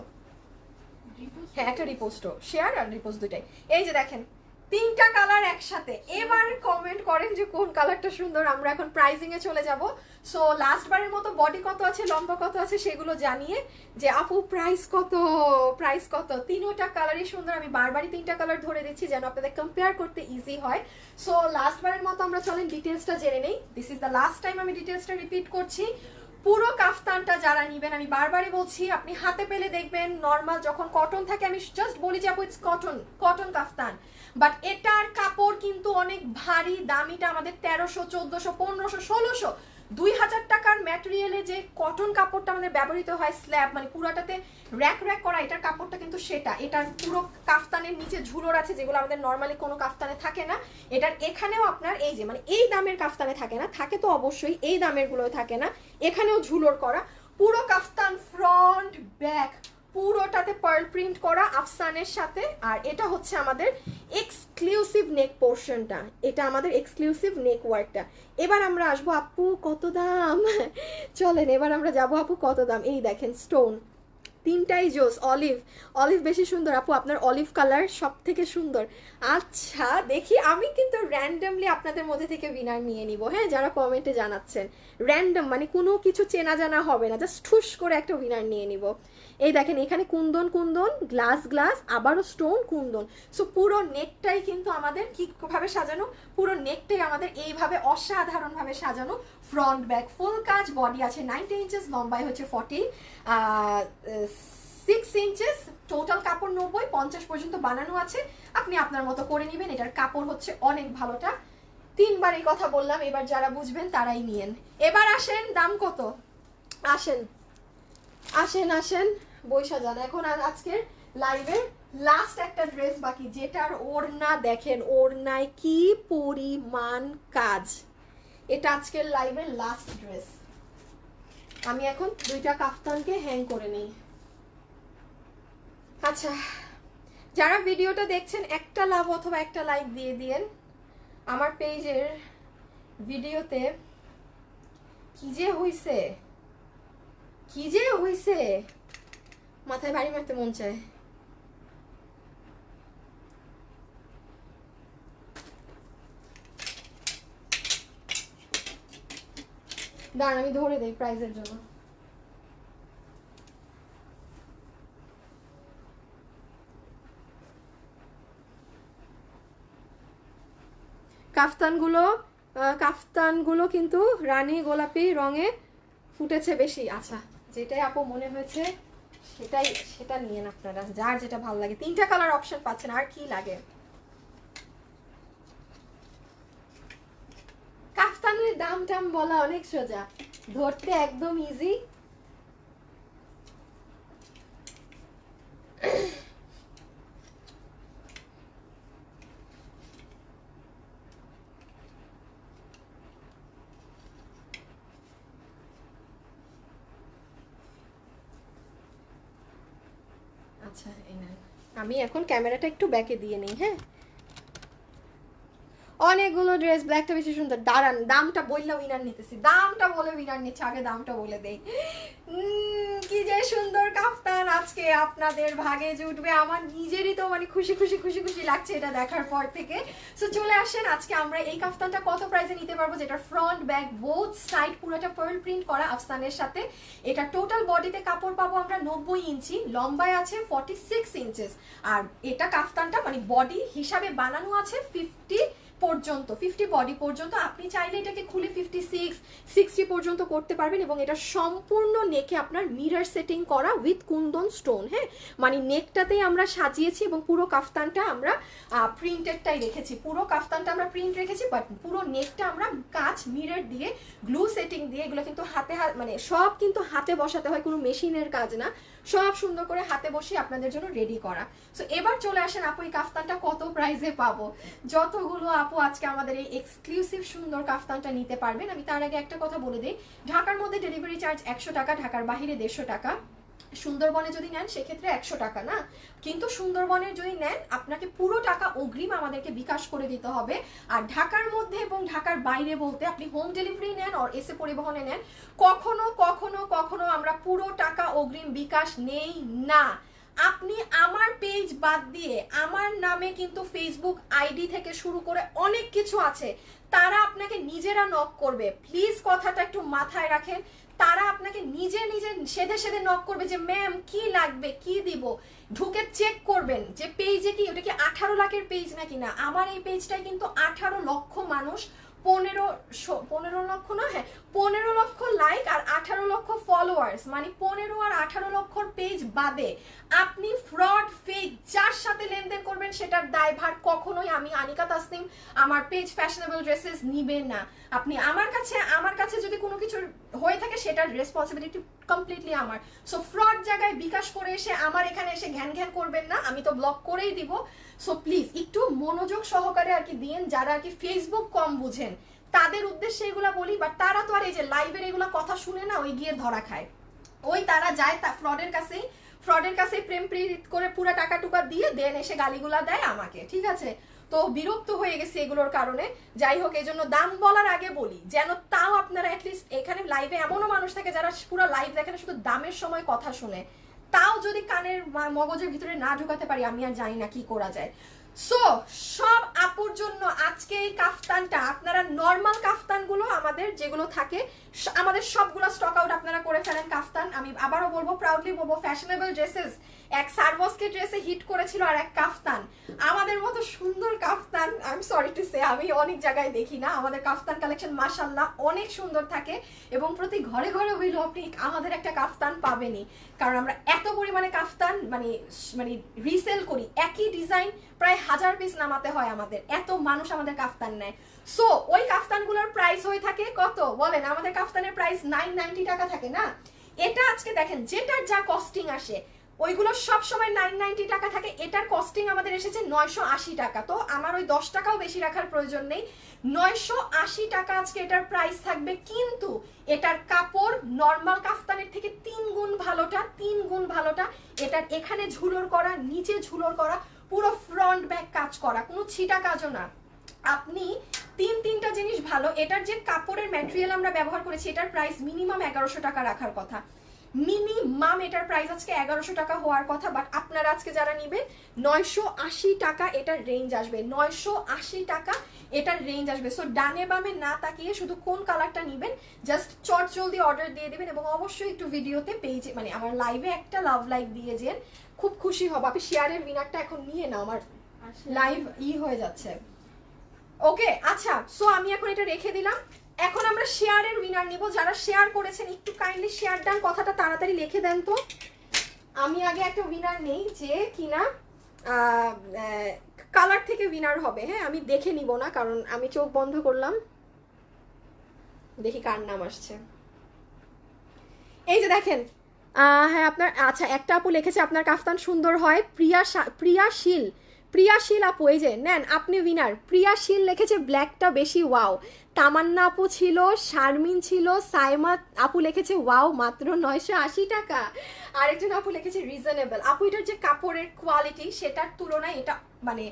হ্যাঁ একটা রিপোস্টও শেয়ার আর রিপোস্ট দুটাই এই যে দেখেন তিনটা কালার একসাথে এবার কমেন্ট করেন যে কোন কালারটা সুন্দর আমরা এখন প্রাইজিং এ চলে যাব সো লাস্ট বারের মতো বডি কত আছে লম্বা কত আছে সেগুলো জানিয়ে যে আপু প্রাইস কত তিনটা কালারই সুন্দর আমি বারবারই তিনটা কালার ধরে দিচ্ছি যেন আপনাদের কম্পেয়ার করতে ইজি হয় সো লাস্ট বারের মতো আমরা চলেন ডিটেলসটা জেনে নেই this is the last time আমি ডিটেলসটা রিপিট করছি পুরো কাফতানটা যারা নিবেন আমি বারবারই বলছি আপনি হাতে পেলে দেখবেন নর্মাল যখন কটন থাকে আমি জাস্ট বলি যে আপু ইটস কটন কাফতান বাট এটার কাপড় কিন্তু অনেক ভারী দামিটা আমাদের 1300 1400 1500 1600 2000 টাকার ম্যাটেরিয়ালে যে কটন কাপড়টা আমাদের ব্যবহৃত হয় স্ল্যাব মানে পুরাটাতে র্যাক করা এটার কাপড়টা কিন্তু সেটা এটার পুরো কাফতানের নিচে ঝুলোর আছে যেগুলো আমাদের নর্মালি কোনো কাফতানে থাকে না এটার এখানেও আপনার এই যে মানে এই দামের কাফতানে থাকে না থাকে তো অবশ্যই এই দামের গুলো থাকে না এখানেও ঝুলোর করা পুরো কাফতান ফ্রন্ট ব্যাক পুরোটাতে পার্ল প্রিন্ট করা আফসানের সাথে আর এটা হচ্ছে আমাদের এক্সক্লুসিভ নেক পোর্শনটা এটা আমাদের এক্সক্লুসিভ নেক ওয়ার্কটা এবার আমরা আসবো আপু কত দাম চলেন এবার আমরা যাবো আপু কত দাম এই দেখেন স্টোন তিনটাই জোস অলিভ বেশি সুন্দর আপু আপনার অলিভ কালার সব থেকে সুন্দর আচ্ছা দেখি আমি কিন্তু র্যান্ডমলি আপনাদের মধ্যে থেকে উইনার নিয়ে নিব হ্যাঁ যারা কমেন্টে জানাচ্ছেন র্যান্ডম মানে কোনো কিছু চেনা জানা হবে না জাস্ট ঠুস করে একটা উইনার নিয়ে নিব এই দেখেন এখানে কুন্দন গ্লাস আবারও স্টোন কুন্দন সো পুরো নেকটাই কিন্তু আমাদের কিভাবে সাজানো পুরো নেকটাই আমাদের এইভাবে অসাধারণভাবে সাজানো ফ্রন্ট ব্যাক ফুল কাজ বডি আছে 90 ইঞ্চেস লম্বাই হচ্ছে 6 ইঞ্চেস টোটাল কাপড় 90 50 পর্যন্ত বানানো আছে আপনি আপনার মতো করে নেবেন এটার কাপড় হচ্ছে অনেক ভালোটা তিনবার এই কথা বললাম এবার যারা বুঝবেন তারাই নিয়েন এবার আসেন দাম কত আসেন বৈশা যান এখন আর আজকের লাইভের লাস্ট একটা ড্রেস বাকি যেটার ওড়না দেখেন ওড়নায় কি পরিমাণ কাজ এটা আজকের লাইভের লাস্ট ড্রেস আমি এখন দুইটা কাফতানকে হ্যাং করে নেই আচ্ছা যারা ভিডিওটা দেখছেন একটা লাভ অথবা একটা লাইক দিয়ে দিয়েন আমার পেজের ভিডিওতে কি যে হইছে মাথায় বাড়ি মারতে মন চায় দাঁড়ান আমি ধরে দেই প্রাইজের জন্য কাফতানগুলো কিন্তু রানী গোলাপি রঙে ফুটেছে বেশি। আচ্ছা, যেটাই আপু মনে হয়েছে সেটা নিয়েন আপনারা, যার যেটা ভালো লাগে। 3টা কালার অপশন পাচ্ছেন, আর কি লাগে। কাফতানের দাম টাম বলা অনেক সোজা, ধরতে একদম ইজি। আচ্ছা, এই নেন। আমি এখন ক্যামেরাটা একটু ব্যাকে দিয়ে নেই। হ্যাঁ, অনেকগুলো ড্রেস, ব্ল্যাকটা বেশি সুন্দর। দাঁড়ান, দামটা বললে উইনার নিতেছি, দামটা বলে উইনার নিচ্ছে, আগে দামটা বলে দেই। কি যে সুন্দর কাফতান আজকে আপনাদের ভাগে জুটবে। আমার নিজেরই তো মানে খুশি খুশি খুশি খুশি লাগছে এটা দেখার পর থেকে। সো চলে আসেন, আজকে আমরা এই কাফতানটা কত প্রাইসে নিতে পারবো, যেটা ফ্রন্ট ব্যাক বোথ সাইড পুরোটা পার্ল প্রিন্ট করা আফসানের সাথে। এটা টোটাল বডিতে কাপড় পাবো আমরা 90 ইঞ্চি, লম্বায় আছে 46 ইঞ্চেস। আর এটা কাফতানটা মানে বডি হিসাবে বানানো আছে 50 পর্যন্ত, 50 বডি পর্যন্ত। আপনি চাইলে এটাকে খুলে 56 60 পর্যন্ত করতে পারবেন। এবং এটা সম্পূর্ণ নেকে আপনার মিরর সেটিং করা উইথ কুন্দন স্টোন। হ্যাঁ, মানে নেকটাতেই আমরা সাজিয়েছি এবং পুরো কাফতানটা আমরা প্রিন্টেডটাই রেখেছি, পুরো কাফতানটা আমরা প্রিন্ট রেখেছি, বাট পুরো নেকটা আমরা কাঁচ মিরর দিয়ে গ্লু সেটিং দিয়ে, এগুলো কিন্তু হাতে মানে সব কিন্তু হাতে বসাতে হয়, কোনো মেশিনের কাজ না, সব সুন্দর করে হাতে বসিয়ে আপনাদের জন্য রেডি করা। সো এবার চলে আসেন আপু, এই কাফতানটা কত প্রাইসে পাবো। যতগুলো আপু আজকে আমাদের এই এক্সক্লুসিভ সুন্দর কাফতানটা নিতে পারবেন, আমি তার আগে একটা কথা বলে দিই। ঢাকার মধ্যে ডেলিভারি চার্জ 100 টাকা, ঢাকার বাইরে 150 টাকা। সুন্দরবনে যদি নেন সেক্ষেত্রে 100 টাকা না, কিন্তু সুন্দরবনের যদি নেন আপনাকে পুরো টাকা অগ্রিম আমাদেরকে বিকাশ করে দিতে হবে। আর ঢাকার মধ্যে এবং ঢাকার বাইরে বলতে আপনি হোম ডেলিভারি নেন আর এসে পরিবহনে নেন, কখনো কখনো কখনো আমরা পুরো টাকা অগ্রিম বিকাশ নেই না। আপনি আমার পেজ বাদ দিয়ে, আমার নামে কিন্তু ফেসবুক আইডি থেকে শুরু করে অনেক কিছু আছে, তারা আপনাকে নিজেরা নক করবে, প্লিজ কথাটা একটু মাথায় রাখেন। তারা আপনাকে নিজে নিজে সেধে সেধে নক করবে যে ম্যাম কি লাগবে, কি দিব। ঢুকে চেক করবেন যে পেজে কি, ওটা কি 18 লাখের পেজ নাকি না। আমার এই পেজটাই কিন্তু 18 লক্ষ মানুষ, 15 লক্ষ না, হ্যাঁ 15 লক্ষ লাইক আর 18 লক্ষ ফলোয়ার্স, মানে 15 আর 18 লক্ষর পেজ বাদে আপনি ফ্রড ফেক যার সাথে লেনদেন করবেন সেটার দায়ভার কখনোই আমি আনিকা তাসনিম, আমার পেজ ফ্যাশনেবল ড্রেসেস নিবেন না। আপনি আমার কাছে যদি কোনো কিছু হয়ে থাকে সেটার রেসপন্সিবিলিটি কমপ্লিটলি আমার। সো ফ্রড জায়গায় বিকাশ করে এসে আমার এখানে এসে ঘ্যান ঘ্যান করবেন না, আমি তো ব্লক করেই দিব। সো প্লিজ একটু মনোযোগ সহকারে আর কি দিয়েন, যারা আর কি ফেসবুক কম বুঝেন তাদের উদ্দেশ্যে এগুলা বলি। বাট তারা তো আর এই যে লাইভের এগুলা কথা শুনে না, ওই গিয়ে ধরা খায়, ওই তারা যায় তা ফ্রডের কাছে প্রেম প্রীত করে পুরো টাকা টুকা দিয়ে দেন এসে গালিগুলা দেয় আমাকে, ঠিক আছে। তো বিরক্ত হয়ে গেছে এগুলোর কারণে। যাই হোক, এই জন্য দাম বলার আগে বলি যেন তাও আপনারা অ্যাটলিস্ট, এখানে লাইভে এমনও মানুষ থাকে যারা পুরো লাইভ দেখেন শুধু দামের সময় কথা শুনে, তাও যদি কানের মগজের ভিতরে না ঢুকাতে পারি আমি আর জানি না কি করা যায়। সো সব আপুর জন্য আজকে এই কাফতানটা, আপনারা নর্মাল কাফতানগুলো আমাদের যেগুলো থাকে আমাদের সবগুলো স্টক আউট আপনারা করে ফেলেন কাফতান। আমি আবারও বলবো, প্রাউডলি বলবো, ফ্যাশনেবল ড্রেসেস এক সারবস্কে ড্রেসে হিট করেছিল আর এক কাফতান। আমাদের মতো সুন্দর kaftan I am sorry to say আমি অনেক জায়গায় দেখি না। আমাদের কাফতান কালেকশন মাশাআল্লাহ অনেক সুন্দর থাকে এবং প্রতি ঘরে ঘরে হইলেও আপনি আমাদের একটা কাফতান পাবেনই, কারণ আমরা এত পরিমাণে কাফতান মানে রিসেল করি। একই ডিজাইন প্রায় 1000 পিস নামাতে হয় আমাদের, এত মানুষ আমাদের কাফতান নেয়। সো ওই কাফতানগুলোর প্রাইস হয়ে থাকে কত বলেন, আমাদের কাফতানের প্রাইস 990 টাকা থাকে না। এটা আজকে দেখেন যেটার যা কস্টিং আসে ওইগুলো সব সময় 990 টাকা থাকে, এটার কস্টিং আমাদের এসেছে 980 টাকা। তো আমার ওই 10 টাকাও বেশি রাখার প্রয়োজন নেই, 980 টাকা আজকে এটার প্রাইস থাকবে। কিন্তু এটার কাপড় নর্মাল কাফতানের থেকে 3 গুণ ভালোটা। এটার এখানে ঝুলোর করা, নিচে ঝুলোর করা, পুরো ফ্রন্ট ব্যাক কাজ করা, কোনো ছিটা কাজও না। আপনি তিনটা জিনিস ভালো। এটার যে কাপড়ের ম্যাটেরিয়াল আমরা ব্যবহার করেছি এটার প্রাইস মিনিমাম 1100 টাকা রাখার কথা, মিনিমাম এটার প্রাইস আজকে 1100 টাকা হওয়ার কথা। বাট আপনারা আজকে যারা নিবেন 980 টাকা এটার রেঞ্জ আসবে, 980 টাকা এটার রেঞ্জ আসবে। সো ডানে বামে না তাকিয়ে শুধু কোন কালারটা নিবেন জাস্ট চট জলদি অর্ডার দিয়ে দিবেন। এবং অবশ্যই একটু ভিডিওতে পেজে মানে আমার লাইভে একটা লাভ লাইক দিয়ে যেন, খুব খুশি হব। আপনি শেয়ারের উইনারটা এখন নিয়ে নাও, আমার লাইভ হয়ে যাচ্ছে। ওকে আচ্ছা, সো আমি এখন এটা রেখে দিলাম। এখন আমরা শেয়ারের উইনার নিব। যারা শেয়ার করেছেন একটু কাইন্ডলি শেয়ার ডান কথাটা তাড়াতাড়ি লিখে দেন তো। আমি আগে একটা উইনার নেই যে কিনা কালার থেকে উইনার হবে। হ্যাঁ, আমি দেখে নিব না, কারণ আমি চোখ বন্ধ করলাম, দেখি কার নাম আসছে। এই যে দেখেন, হ্যাঁ আপনার, আচ্ছা একটা আপু লিখেছে আপনার কাফতান সুন্দর হয়, প্রিয়াশীল আপু, এই যে নেন আপনি উইনার। প্রিয়াশীল লিখেছে ব্ল্যাকটা বেশি ওয়াও। তামান্না আপু ছিল, শারমিন ছিল, সাইমা আপু লিখেছে ওয়াও মাত্র 980 টাকা। আরেকজন আপু লিখেছে রিজনেবল। আপু এটার যে কাপড়ের কোয়ালিটি সেটার তুলনায় এটা মানে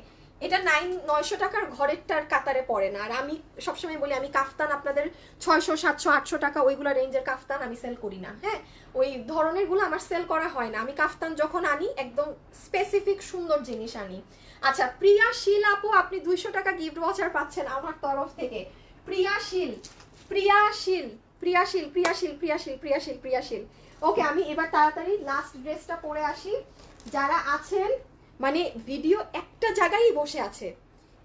এটা 900 টাকার ঘরেরটার কাতারে পড়ে না। আর আমি সবসময় বলি আমি কাফতান আপনাদের 600 700 800 টাকা ওইগুলো রেঞ্জের কাফতান আমি সেল করি না। হ্যাঁ, ওই ধরনের গুলো আমার সেল করা হয় না। আমি কাফতান যখন আনি একদম স্পেসিফিক সুন্দর জিনিস আনি। আচ্ছা প্রিয়াশীল আপু, আপনি 200 টাকা গিফট ভাউচার পাচ্ছেন আমার তরফ থেকে। প্রিয়াশীল প্রিয়াশীল প্রিয়াশীল প্রিয়াশীল প্রিয়াশীল প্রিয়াশীল প্রিয়াশীল ওকে, আমি এবার তাড়াতাড়ি লাস্ট ড্রেসটা পরে আসি। যারা আছেন মানে ভিডিও একটা জায়গায় বসে আছে,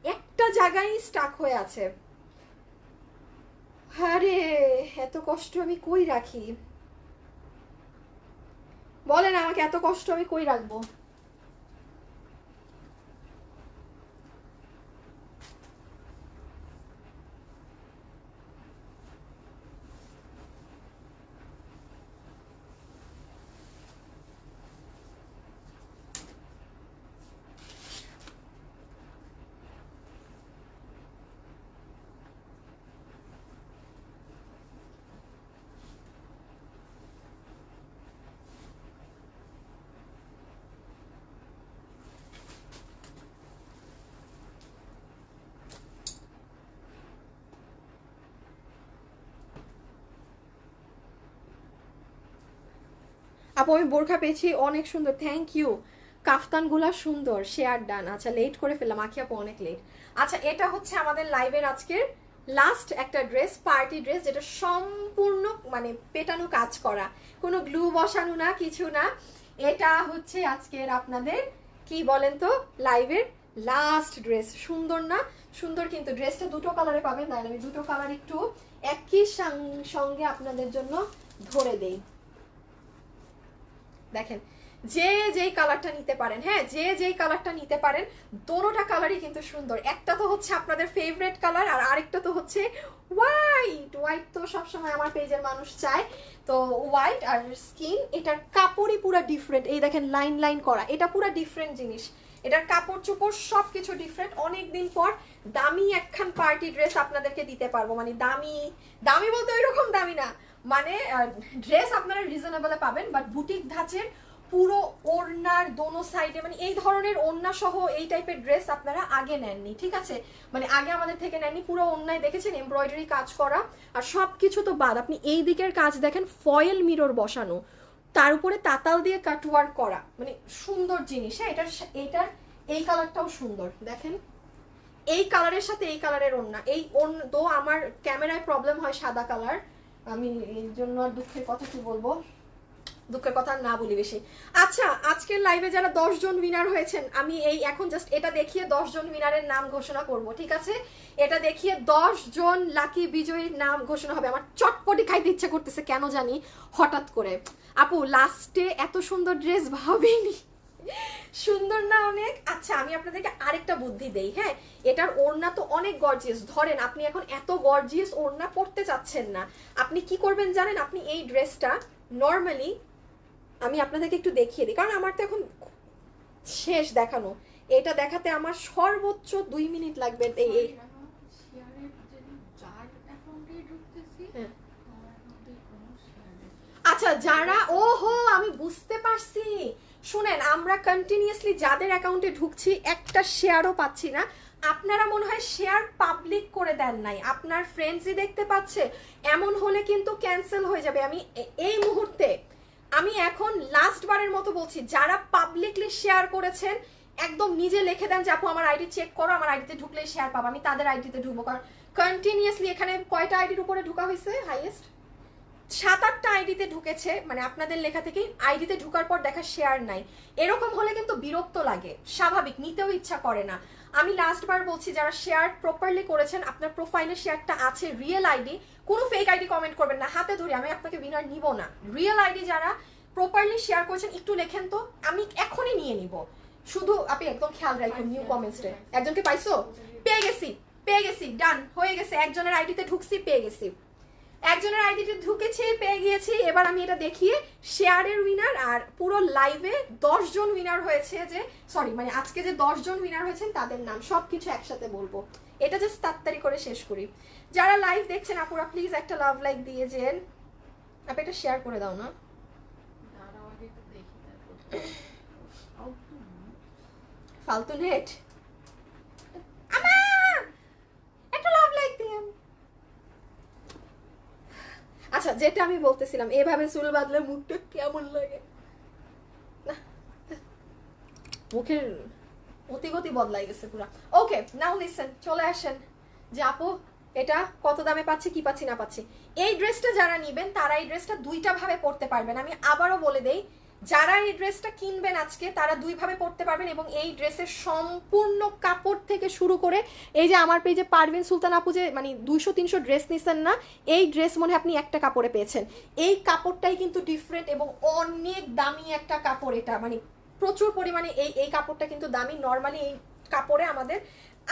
একটা জায়গায় স্টাক হয়ে আছে। আরে এত কষ্ট আমি কই রাখি বলেন আমাকে, এত কষ্ট আমি কই রাখবো? আপু আমি বোরখা পেয়েছি, অনেক সুন্দর, থ্যাংক ইউ। কাফতানগুলা সুন্দর, শেয়ার ডান। আচ্ছা লেট করে ফেললাম আখি আপু, অনেক লেট। আচ্ছা এটা হচ্ছে আমাদের লাইভের আজকের লাস্ট একটা ড্রেস, পার্টি ড্রেস, যেটা সম্পূর্ণ মানে পেটানো কাজ করা, কোনো গ্লু বসানো না, কিছু না। এটা হচ্ছে আজকের আপনাদের কি বলেন তো লাইভের লাস্ট ড্রেস। সুন্দর না? সুন্দর, কিন্তু ড্রেসটা দুটো কালারে পাবেন। তাই আমি দুটো কালার একটু একই সঙ্গে আপনাদের জন্য ধরে দেই। দেখেন যে যেই কালারটা নিতে পারেন, হ্যাঁ যে যেই কালারটা নিতে পারেন, দোনোটা কালারই কিন্তু সুন্দর। একটা তো হচ্ছে আপনাদের ফেভারিট কালার, আর আরেকটা তো হচ্ছে হোয়াইট। হোয়াইট তো সবসময় আমার পেজের মানুষ চায়, তো হোয়াইট আর স্কিন। এটার কাপড়ই পুরো ডিফারেন্ট, এই দেখেন লাইন লাইন করা, এটা পুরো ডিফারেন্ট জিনিস। এটার কাপড় চোপড় সব কিছু ডিফারেন্ট। অনেকদিন পর দামি একখান পার্টি ড্রেস আপনাদেরকে দিতে পারবো। মানে দামি দামি বলতে ওই রকম দামি না, মানে ড্রেস আপনারা রিজনেবলে পাবেন, বাট বুটিক ধাঁচের পুরো ওড়নার দোনো সাইডে, মানে এই ধরনের ওড়না সহ এই টাইপের ড্রেস আপনারা আগে নেননি, ঠিক আছে? মানে আগে আমাদের থেকে নেননি। পুরো ওড়নায় দেখেছেন এমব্রয়ডারি কাজ করা, আর সব কিছু তো বাদ, আপনি এই দিকের কাজ দেখেন, ফয়েল মিরর বসানো, তার উপরে তাতাল দিয়ে কাটওয়ার্ক করা, মানে সুন্দর জিনিস। হ্যাঁ এটার এই কালারটাও সুন্দর, দেখেন এই কালারের সাথে এই কালারের ওড়না। এই তো আমার ক্যামেরায় প্রবলেম হয় সাদা কালার, আমি এই জন্য আর দুঃখের কথা কি বলবো, দুঃখের কথা না বলি বেশি। আচ্ছা আজকের লাইভে যারা 10 জন উইনার হয়েছেন, আমি এই এখন জাস্ট এটা দেখিয়ে 10 জন উইনারের নাম ঘোষণা করব, ঠিক আছে? এটা দেখিয়ে 10 জন লাকি বিজয়ীর নাম ঘোষণা হবে। আমার চটপটি খাইতে ইচ্ছা করতেছে কেন জানি হঠাৎ করে। আপু লাস্টে এত সুন্দর ড্রেস ভাবিনি, সুন্দর না অনেক? আচ্ছা আমি আপনাদেরকে আরেকটা বুদ্ধি দেই। হ্যাঁ এটার ওড়না তো অনেক গর্জিয়াস, ধরেন আপনি এখন এত গর্জিয়াস ওড়না পরতে চাচ্ছেন না, আপনি কি করবেন জানেন? আপনি এই ড্রেসটা নর্মালি, আমি আপনাদেরকে একটু দেখিয়ে দিই, কারণ আমার তো এখন শেষ দেখানো, এটা দেখাতে আমার সর্বোচ্চ 2 মিনিট লাগবে। এই আচ্ছা যারা, ওহো আমি বুঝতে পারছি, শুনেন আমরা কন্টিনিউয়াসলি যাদের অ্যাকাউন্টে ঢুকছি একটা শেয়ারও পাচ্ছি না। আপনারা মনে হয় শেয়ার পাবলিক করে দেন নাই, আপনার ফ্রেন্ডসই দেখতে পাচ্ছে, এমন হলে কিন্তু ক্যান্সেল হয়ে যাবে। আমি এই মুহূর্তে, আমি এখন লাস্ট বারের মতো বলছি, যারা পাবলিকলি শেয়ার করেছেন একদম নিজে লিখে দেন যে আপু আমার আইডি চেক করো, আমার আইডিতে ঢুকলে শেয়ার পাবো, আমি তাদের আইডিতে ঢুকবো। কারণ কন্টিনিউয়াসলি এখানে কয়টা আইডির উপরে ঢুকা হয়েছে, হাইয়েস্ট 7-8টা আইডিতে ঢুকেছে, মানে আপনাদের লেখা থেকেই আইডিতে ঢুকার পর দেখা শেয়ার নাই। এরকম হলে কিন্তু বিরক্ত লাগে, স্বাভাবিক, নিতেও ইচ্ছা করে না। আমি লাস্টবার বলছি যারা শেয়ার প্রপারলি করেছেন, আপনার প্রোফাইলে শেয়ারটা আছে, রিয়েল আইডি, কোনো ফেক আইডি কমেন্ট করবেন না, হাতে ধরে আমি আপনাকে উইনার নিব না। রিয়েল আইডি যারা প্রপারলি শেয়ার করেছেন একটু লেখেন তো, আমি এখনই নিয়ে নিব। শুধু আপনি একদম খেয়াল রাখুন নিউ কমেন্টসে। একজনকে পাইছো? পেয়ে গেছি, ডান হয়ে গেছে। একজনের আইডিতে ঢুকছি, পেয়ে গেছি, একজনের আইডিতে ঢুকেছি, পেয়ে গিয়েছি। এবার আমি এটা দেখিয়ে শেয়ারের উইনার আর পুরো লাইভে 10 জন উইনার হয়েছে, যে সরি মানে আজকে যে 10 জন উইনার হয়েছেন তাদের নাম সবকিছু একসাথে বলবো। এটা জাস্ট তাড়াতাড়ি করে শেষ করি। যারা লাইভ দেখছেন আপুরা প্লিজ একটা লাভ লাইক দিয়ে যেন, আপনি এটা শেয়ার করে দাও না। ফালতু নেট একটা লাভ লাইক দিয়ে। আচ্ছা, যেটা আমি বলতেছিলাম, এভাবে চুল বাঁধলে মুখটা কেমন লাগে, মুখের অতিগতি বদলাই গেছে পুরা। ওকে নাও লিসেন, চলে আসেন যে আপু এটা কত দামে পাচ্ছি, কি পাচ্ছি না পাচ্ছি। এই ড্রেসটা যারা নিবেন তারা এই ড্রেসটা দুইটা ভাবে পরতে পারবেন। আমি আবারও বলে দেই, যারা এই ড্রেসটা কিনবেন আজকে তারা দুইভাবে পরতে পারবেন, এবং এই ড্রেসের সম্পূর্ণ কাপড় থেকে শুরু করে, এই যে আমার পেজে পারভিন সুলতান আপু যে মানে 200-300 ড্রেস নিছেন না, এই ড্রেস মনে হয় আপনি একটা কাপড়ে পেয়েছেন। এই কাপড়টাই কিন্তু ডিফারেন্ট এবং অনেক দামি একটা কাপড়, এটা মানে প্রচুর পরিমাণে এই কাপড়টা কিন্তু দামি। নর্মালি এই কাপড়ে আমাদের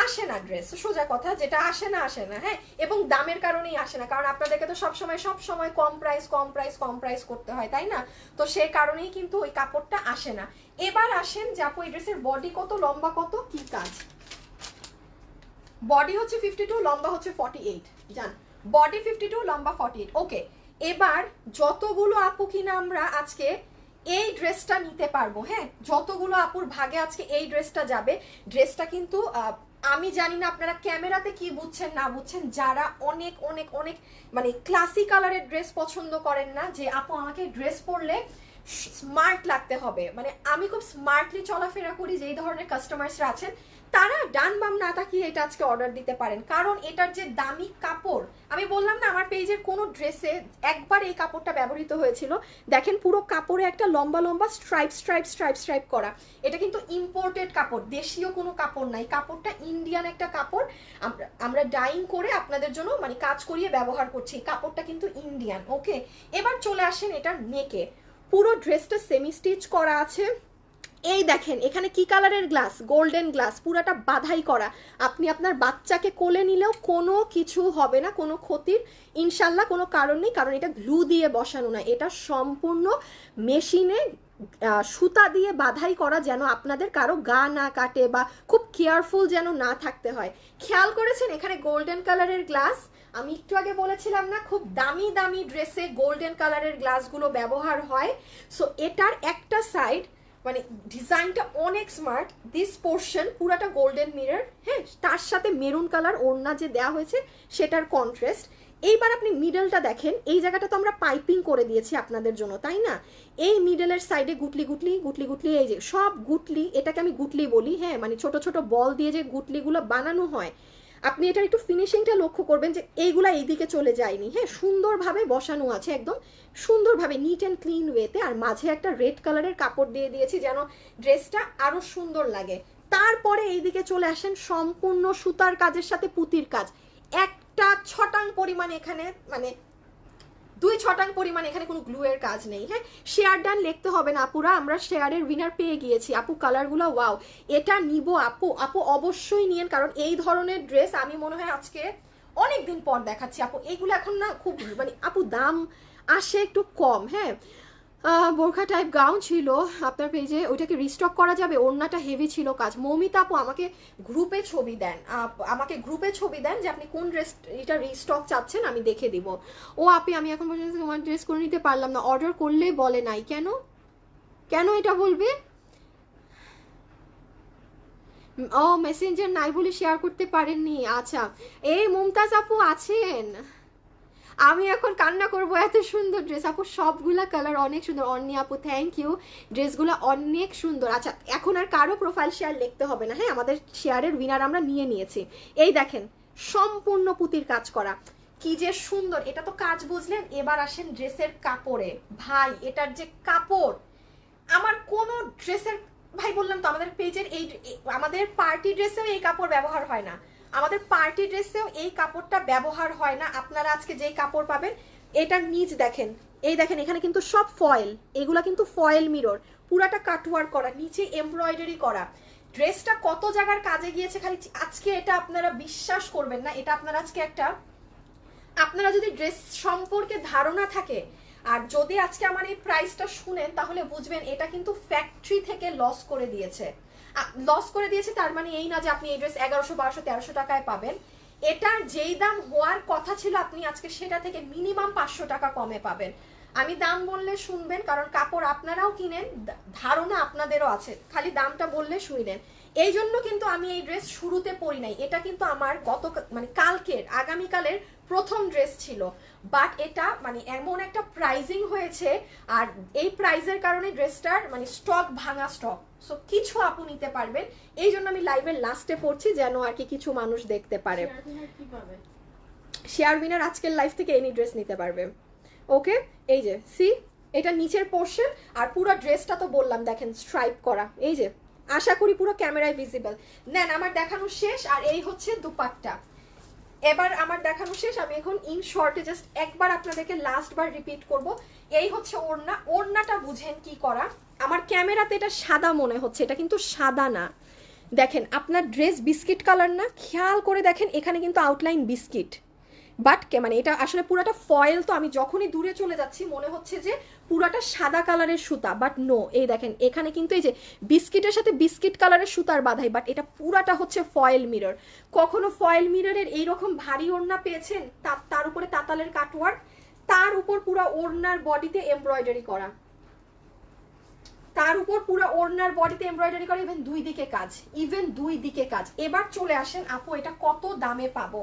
আসে না ড্রেস, সোজা কথা, যেটা আসে না হ্যাঁ, এবং দামের কারণেই আসে না, কারণ আপনাদেরকে তো সবসময় কম প্রাইস করতে হয়, তাই না? তো সেই কারণেই কিন্তু ওই কাপড়টা আসে না। এবার আসেন যে আপু এই ড্রেসের বডি কত, লম্বা কত, কি কাজ। বডি হচ্ছে 52, লম্বা হচ্ছে 48, জান বডি 52, লম্বা 48। ওকে, এবার যতগুলো আপু কিনা আমরা আজকে এই ড্রেসটা নিতে পারবো, হ্যাঁ, যতগুলো আপুর ভাগে আজকে এই ড্রেসটা যাবে, ড্রেসটা কিন্তু আমি জানি না আপনারা ক্যামেরাতে কি বুঝছেন না বুঝছেন, যারা অনেক অনেক অনেক মানে ক্লাসি কালারের ড্রেস পছন্দ করেন না, যে আপু আমাকে ড্রেস পরলে স্মার্ট লাগতে হবে, মানে আমি খুব স্মার্টলি চলাফেরা করি, যেই ধরনের কাস্টমার্সরা আছেন তারা ডান বাম না তাকিয়ে এটা আজকে অর্ডার দিতে পারেন। কারণ এটার যে দামি কাপড়, আমি বললাম না আমার পেজের কোনো ড্রেসে একবার এই কাপড়টা ব্যবহৃত হয়েছিল, দেখেন পুরো কাপড়ে একটা লম্বা লম্বা স্ট্রাইপ করা। এটা কিন্তু ইম্পোর্টেড কাপড়, দেশীয় কোনো কাপড় নাই, কাপড়টা ইন্ডিয়ান একটা কাপড়, আমরা ডাইং করে আপনাদের জন্য মানে কাজ করিয়ে ব্যবহার করছি, কাপড়টা কিন্তু ইন্ডিয়ান। ওকে, এবার চলে আসেন এটার নেকে, পুরো ড্রেসটা সেমি স্টিচ করা আছে। এই দেখেন এখানে কি কালারের গ্লাস, গোল্ডেন গ্লাস, পুরাটা বাধাই করা। আপনি আপনার বাচ্চাকে কোলে নিলেও কোনো কিছু হবে না, কোনো ক্ষতির ইনশাল্লাহ কোনো কারণ নেই, কারণ এটা গ্লু দিয়ে বসানো না, এটা সম্পূর্ণ মেশিনে সুতা দিয়ে বাধাই করা, যেন আপনাদের কারো গা না কাটে বা খুব কেয়ারফুল যেন না থাকতে হয়। খেয়াল করেছেন এখানে গোল্ডেন কালারের গ্লাস, আমি একটু আগে বলেছিলাম না খুব দামি দামি ড্রেসে গোল্ডেন কালারের গ্লাসগুলো ব্যবহার হয়। সো এটার একটা সাইড মানে ডিজাইনটা অনেক স্মার্ট, দিস পোর্শন পুরাটা গোল্ডেন মিরর, হ্যাঁ, তার সাথে মেরুন কালার ওড়না যে দেওয়া হয়েছে সেটার কন্ট্রাস্ট। এইবার আপনি মিডলটা দেখেন, এই জায়গাটা তো আমরা পাইপিং করে দিয়েছি আপনাদের জন্য, তাই না? এই মিডলের সাইডে গুটলি গুটলি, এই যে সব গুটলি, এটাকে আমি গুটলি বলি, হ্যাঁ, মানে ছোট ছোট বল দিয়ে যে গুটলিগুলো বানানো হয়, আপনি এটার একটু ফিনিশিংটা লক্ষ্য করবেন যে এইগুলা এইদিকে চলে যায়নি, হ্যাঁ, সুন্দরভাবে বসানো আছে, একদম সুন্দরভাবে নিট অ্যান্ড ক্লিন ওয়েতে। আর মাঝে একটা রেড কালারের কাপড় দিয়ে দিয়েছি যেন ড্রেসটা আরো সুন্দর লাগে। তারপরে এইদিকে চলে আসেন, সম্পূর্ণ সুতার কাজের সাথে পুঁতির কাজ, একটা ছটাং পরিমাণ এখানে মানে 2 ছটাং পরিমাণ এখানে কোনো গ্লু এর কাজ নেই, হ্যাঁ। শেয়ার ডান লিখতে হবে না আপুরা, আমরা শেয়ারের উইনার পেয়ে গিয়েছি। আপু কালারগুলো ওয়াও, এটা নিব আপু, আপু অবশ্যই নিয়েন, কারণ এই ধরনের ড্রেস আমি মনে হয় আজকে অনেকদিন পর দেখাচ্ছি আপু। এইগুলো এখন না খুব মানে আপু দাম আসে একটু কম, হ্যাঁ। বোরখা টাইপ গাউন ছিল আপনার পেজে, ওইটাকে রিস্টক করা যাবে? ওড়নাটা হেভি ছিল কাজ। মৌমিতা আপু আমাকে গ্রুপে ছবি দেন, যে আপনি কোন ড্রেস এটা রিস্টক চাচ্ছেন, আমি দেখে দিব। ও আপি আমি এখন পর্যন্ত তোমার ড্রেস করে নিতে পারলাম না, অর্ডার করলে বলে নাই কেন, কেন এটা বলবে? ও মেসেঞ্জার নাই বলে শেয়ার করতে পারেননি, আচ্ছা। এই মুমতাজ আপু আছেন, আমি এখন কান্না করবো, এত সুন্দর ড্রেস আপু, সবগুলা কালার অনেক সুন্দর। অন্নি আপু থ্যাংক ইউ, ড্রেসগুলো অনেক সুন্দর। আচ্ছা এখন আর কারো প্রোফাইল শেয়ার লিখতে হবে না, হ্যাঁ, আমাদের শেয়ারের উইনার আমরা নিয়ে নিয়েছি। এই দেখেন সম্পূর্ণ পুঁতির কাজ করা, কি যে সুন্দর, এটা তো কাজ বুঝলেন। এবার আসেন ড্রেসের কাপড়ে, ভাই এটার যে কাপড়, আমার কোনো ড্রেসের ভাই বললাম তো আমাদের পেজের আমাদের পার্টি ড্রেসেও এই কাপড় ব্যবহার হয় না, আমাদের পার্টি ড্রেসেও এই কাপড়টা ব্যবহার হয় না। আপনারা আজকে যেই কাপড় পাবেন, এটার নিচ দেখেন, এই দেখেন এখানে কিন্তু সব ফয়েল, এগুলা কিন্তু ফয়েল মিরর, পুরাটা কাটওয়ার্ক করা, নিচে এমব্রয়ডারি করা। ড্রেসটা কত জায়গার কাজে গিয়েছে খালি আজকে এটা আপনারা বিশ্বাস করবেন না। এটা আপনারা আজকে একটা, আপনারা যদি ড্রেস সম্পর্কে ধারণা থাকে আর যদি আজকে আমার এই প্রাইসটা শুনেন তাহলে বুঝবেন এটা কিন্তু ফ্যাক্টরি থেকে লস করে দিয়েছে। লস করে দিয়েছে তার মানে এই না যে আপনি এই ড্রেস 1100 1200 1300 টাকায় পাবেন। এটার যেই দাম হওয়ার কথা ছিল আপনি আজকে সেটা থেকে মিনিমাম 500 টাকা কমে পাবেন। আমি দাম বললে শুনবেন, কারণ কাপড় আপনারাও কিনেন, ধারণা আপনাদেরও আছে, খালি দামটা বললে শুনলেন। এই জন্য কিন্তু আমি এই ড্রেস শুরুতে পরি নাই, এটা কিন্তু আমার মানে কালকের আগামীকালের প্রথম ড্রেস ছিল। বাট এটা মানে এমন একটা প্রাইজিং হয়েছে, আর এই প্রাইজের কারণে ড্রেসটার মানে স্টক ভাঙা স্টক, সো কিছু আপু নিতে পারবেন। এই জন্য আমি লাইভের লাস্টে পড়ছি যেন আর কি কিছু মানুষ দেখতে পারে। শেয়ার উইনার আজকের লাইভ থেকে এনি ড্রেস নিতে পারবে। ওকে, এই যে সি, এটা নিচের পোর্শন, আর পুরো ড্রেসটা তো বললাম দেখেন স্ট্রাইপ করা, এই যে আশা করি পুরো ক্যামেরায় ভিজিবল। নেন আমার দেখানো শেষ, আর এই হচ্ছে দুপাট্টা। এবার আমার দেখানো শেষ, আমি এখন ইন শর্টে জাস্ট একবার আপনাদেরকে লাস্ট বার রিপিট করব। এই হচ্ছে ওড়না, ওড়নাটা বুঝেন কি করা। আমার ক্যামেরাতে এটা সাদা মনে হচ্ছে, এটা কিন্তু সাদা না। দেখেন আপনার ড্রেস বিস্কিট কালার না, খেয়াল করে দেখেন এখানে কিন্তু আউটলাইন বিস্কিট, বাট মানে এটা আসলে পুরাটা ফয়েল, তো আমি যখনই দূরে চলে যাচ্ছি মনে হচ্ছে যে পুরাটা সাদা কালারের সুতা, বাট নো, এই দেখেন এখানে কিন্তু এই যে বিস্কিটের সাথে বিস্কিট কালারের সুতার বাঁধাই, বাট এটা পুরাটা হচ্ছে ফয়েল মিরর। কখনো ফয়েল মিররের এইরকম ভারী ওড়না পেয়েছেন, তার উপরে তাতালের কাটওয়ার্ক, তার উপর পুরো ওড়নার বডিতে এমব্রয়ডারি করা, তার উপর পুরো ওড়নার বডিতে এমব্রয়ডারি করা, ইভেন দুই দিকে কাজ, ইভেন দুই দিকে কাজ। এবার চলে আসেন আপু এটা কত দামে পাবো,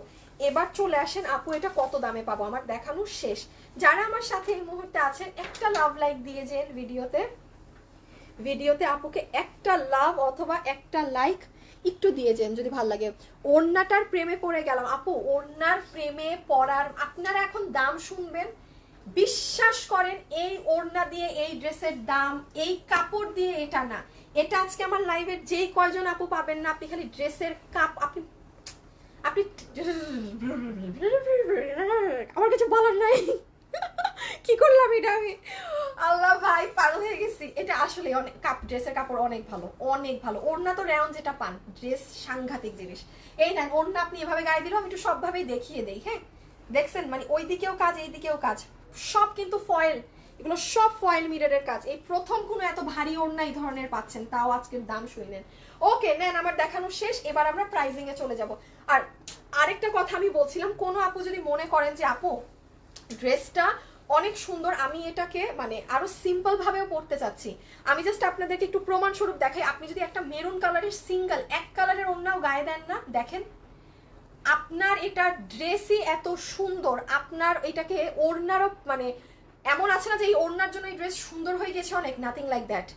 এবার চলে আসেন আপু এটা কত দামে পাবো। আমার দেখানো শেষ, যারা আমার সাথে এই মুহূর্তে আছেন একটা লাভ লাইক দিয়ে যেন ভিডিওতে আপুকে একটা লাভ অথবা একটা লাইক একটু দিয়ে যেন যদি ভালো লাগে। ওড়নাটার প্রেমে পড়ে গেলাম আপু, ওড়নার প্রেমে পড়ার, আপনারা এখন দাম শুনবেন, বিশ্বাস করেন এই ওড়না দিয়ে এই ড্রেসের দাম, এই কাপড় দিয়ে এটা না। এটা আজকে আমার লাইভের যেই কয়জন আপু পাবেন না, আপনি খালি ড্রেসের আপনি আমার কিছু বলার নাই কি করলাম এটা আমি, আল্লাহ ভাই পাগল হয়ে গেছি। এটা আসলে অনেক ড্রেসের কাপড় অনেক ভালো, অনেক ভালো। ওড়না তো রেওন যেটা পান, ড্রেস সাংঘাতিক জিনিস। এই নেন ওড়না, আপনি এভাবে গায়ে দিলেও আমি একটু সবভাবেই দেখিয়ে দেই। হ্যাঁ দেখছেন, মানে ওই দিকেও কাজ এই দিকেও কাজ, সব কিন্তু ফয়েল, এগুলো সব ফয়েল মিররের কাজ। এই প্রথম কোনো এত ভারী ওড়না এই ধরনের পাচ্ছেন, তাও আজকের দাম শুনেন। ওকে নেন আমার দেখানো শেষ, এবার আমরা প্রাইজিং এ চলে যাব। আর আরেকটা কথা আমি বলছিলাম, কোনো আপু যদি মনে করেন যে আপু ড্রেসটা অনেক সুন্দর, আমি এটাকে মানে আরো সিম্পল ভাবেও পড়তে চাচ্ছি, আমি জাস্ট আপনাদেরকে একটু প্রমাণ স্বরূপ দেখাই। আপনি যদি একটা মেরুন কালারের সিঙ্গেল এক কালারের ওড়নাও গায়ে দেন না, দেখেন আপনার এটা ড্রেসই এত সুন্দর, আপনার এটাকে ওড়নারও মানে এমন আছে না যে এই ওড়নার জন্য এই ড্রেস সুন্দর হয়ে গেছে অনেক, নাথিং লাইক দ্যাট।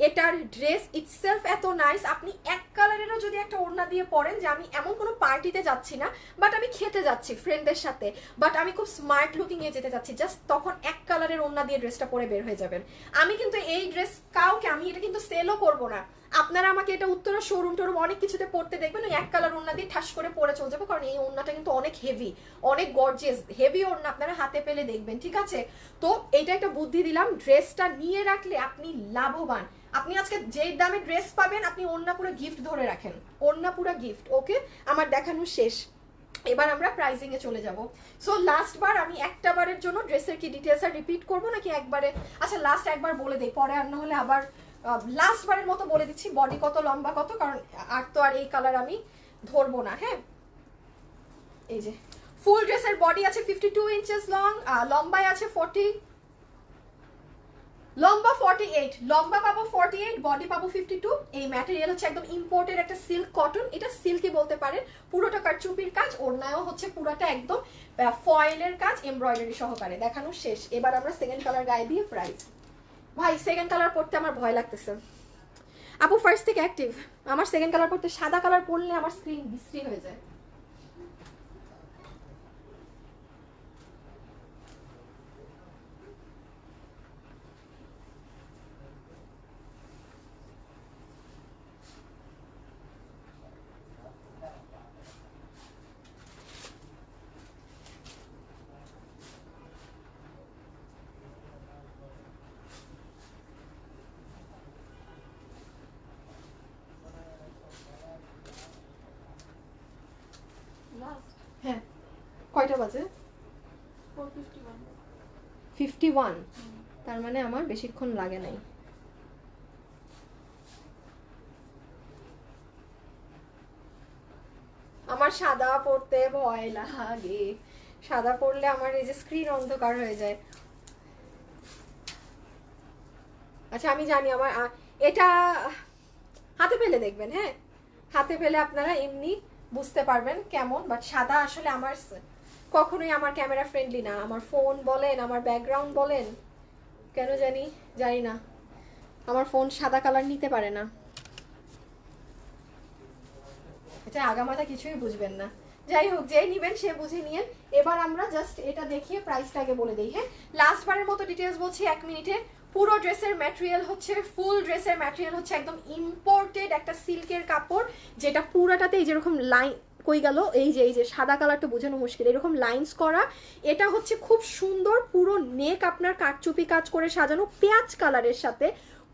এটার ড্রেস ইটসেলফ এত নাইস। আপনি এক কালারেরও যদি একটা ওড়না দিয়ে পরেন, যে আমি এমন কোনো পার্টিতে যাচ্ছি না, বাট আমি খেতে যাচ্ছি ফ্রেন্ডদের সাথে, বাট আমি খুব স্মার্ট লুকিং এ যেতে যাচ্ছি, জাস্ট তখন এক কালারের ওড়না দিয়ে ড্রেসটা পরে বের হয়ে যাবেন। আমি কিন্তু এই ড্রেস কাউকে, আমি এটা কিন্তু সেলও করবো না, আপনারা আমাকে এটা উত্তরা শোরুম টোরুম অনেক কিছুতে পড়তে দেখবেন, ওই এক কালার ওড়না দিয়ে ঠাস করে পরে চলে যাবো, কারণ এই ওড়নাটা কিন্তু অনেক হেভি, অনেক গর্জিয়াস হেভি ওড়না, আপনারা হাতে পেলে দেখবেন, ঠিক আছে? তো এইটা একটা বুদ্ধি দিলাম, ড্রেসটা নিয়ে রাখলে আপনি লাভবান। আপনি আজকে যেই দামে ড্রেস পাবেন, আপনি ওড়না পুরো গিফট ধরে রাখেন, ওড়না পুরো গিফট। ওকে আমার দেখানো শেষ, এবার আমরা প্রাইজিং এ চলে যাব। সো লাস্ট বার আমি একটা বারের জন্য ড্রেসের কি ডিটেলস আর রিপিট করব নাকি একবারে, আচ্ছা লাস্ট একবার বলে দেই, পরে আর না হলে আবার লাস্ট বারের মতো বলে দিচ্ছি বডি কত লম্বা কত, কারণ আর তো আর এই কালার আমি ধরবো না। হ্যাঁ এই যে ফুল ড্রেসের বডি আছে 52 ইঞ্চেস লং, লম্বায় আছে 40, লম্বা 48, লম্বা পাবো 48, বডি পাবো 52। এই ম্যাটেরিয়াল হচ্ছে একদম ইম্পোর্টেড একটা সিল্ক কটন, এটা সিল্কি বলতে পারেন, পুরোটা কারচুপির কাজ, ওড়নায়ও হচ্ছে পুরোটা একদম ফয়েলের কাজ এমব্রয়ডারি সহকারে। দেখানো শেষ, এবার আমরা সেকেন্ড কালার গায়ে দিয়ে প্রাইস। ভাই সেকেন্ড কালার পরতে আমার ভয় লাগতেছে আপু, ফার্স্ট থেকে অ্যাক্টিভ, আমার সেকেন্ড কালার পরতে, সাদা কালার পরলে আমার স্ক্রিন বিশ্রী হয়ে যায়। বাজে? 451 51। তার মানে আমার বেশিক্ষণ লাগে নাই। আমার সাদা পড়তে ভয় লাগে, সাদা পড়লে আমার এই যে স্ক্রিন অন্ধকার হয়ে যায়। আচ্ছা আমি জানি আমার এটা হাতে পেলে দেখবেন, হ্যাঁ হাতে পেলে আপনারা এমনি বুঝতে পারবেন কেমন। বাট সাদা আসলে আমার কখনোই আমার ক্যামেরা ফ্রেন্ডলি না। আমার ফোন বলেন, আমার ব্যাকগ্রাউন্ড বলেন, কেন জানি না আমার ফোন সাদা কালার নিতে পারে না। এটা আগামাথা কিছুই বুঝবেন না। যাই হোক, যেই নিবেন সে বুঝে নিয়ে। এবার আমরা জাস্ট এটা দেখিয়ে প্রাইসটাকে বলে দিই। হ্যাঁ লাস্ট বারের মতো ডিটেলস বলছি 1 মিনিটে। পুরো ড্রেসের ম্যাটেরিয়াল হচ্ছে, ফুল ড্রেসের ম্যাটেরিয়াল হচ্ছে একদম ইম্পোর্টেড একটা সিল্কের কাপড়, যেটা পুরাটাতে এই যেরকম লাইন কই গেল, এই যে সাদা কালারটা বোঝানো মুশকিল, এরকম লাইন্স করা। এটা হচ্ছে খুব সুন্দর, পুরো নেক আপনার কারচুপি কাজ করে সাজানো, পেঁয়াজ কালারের সাথে,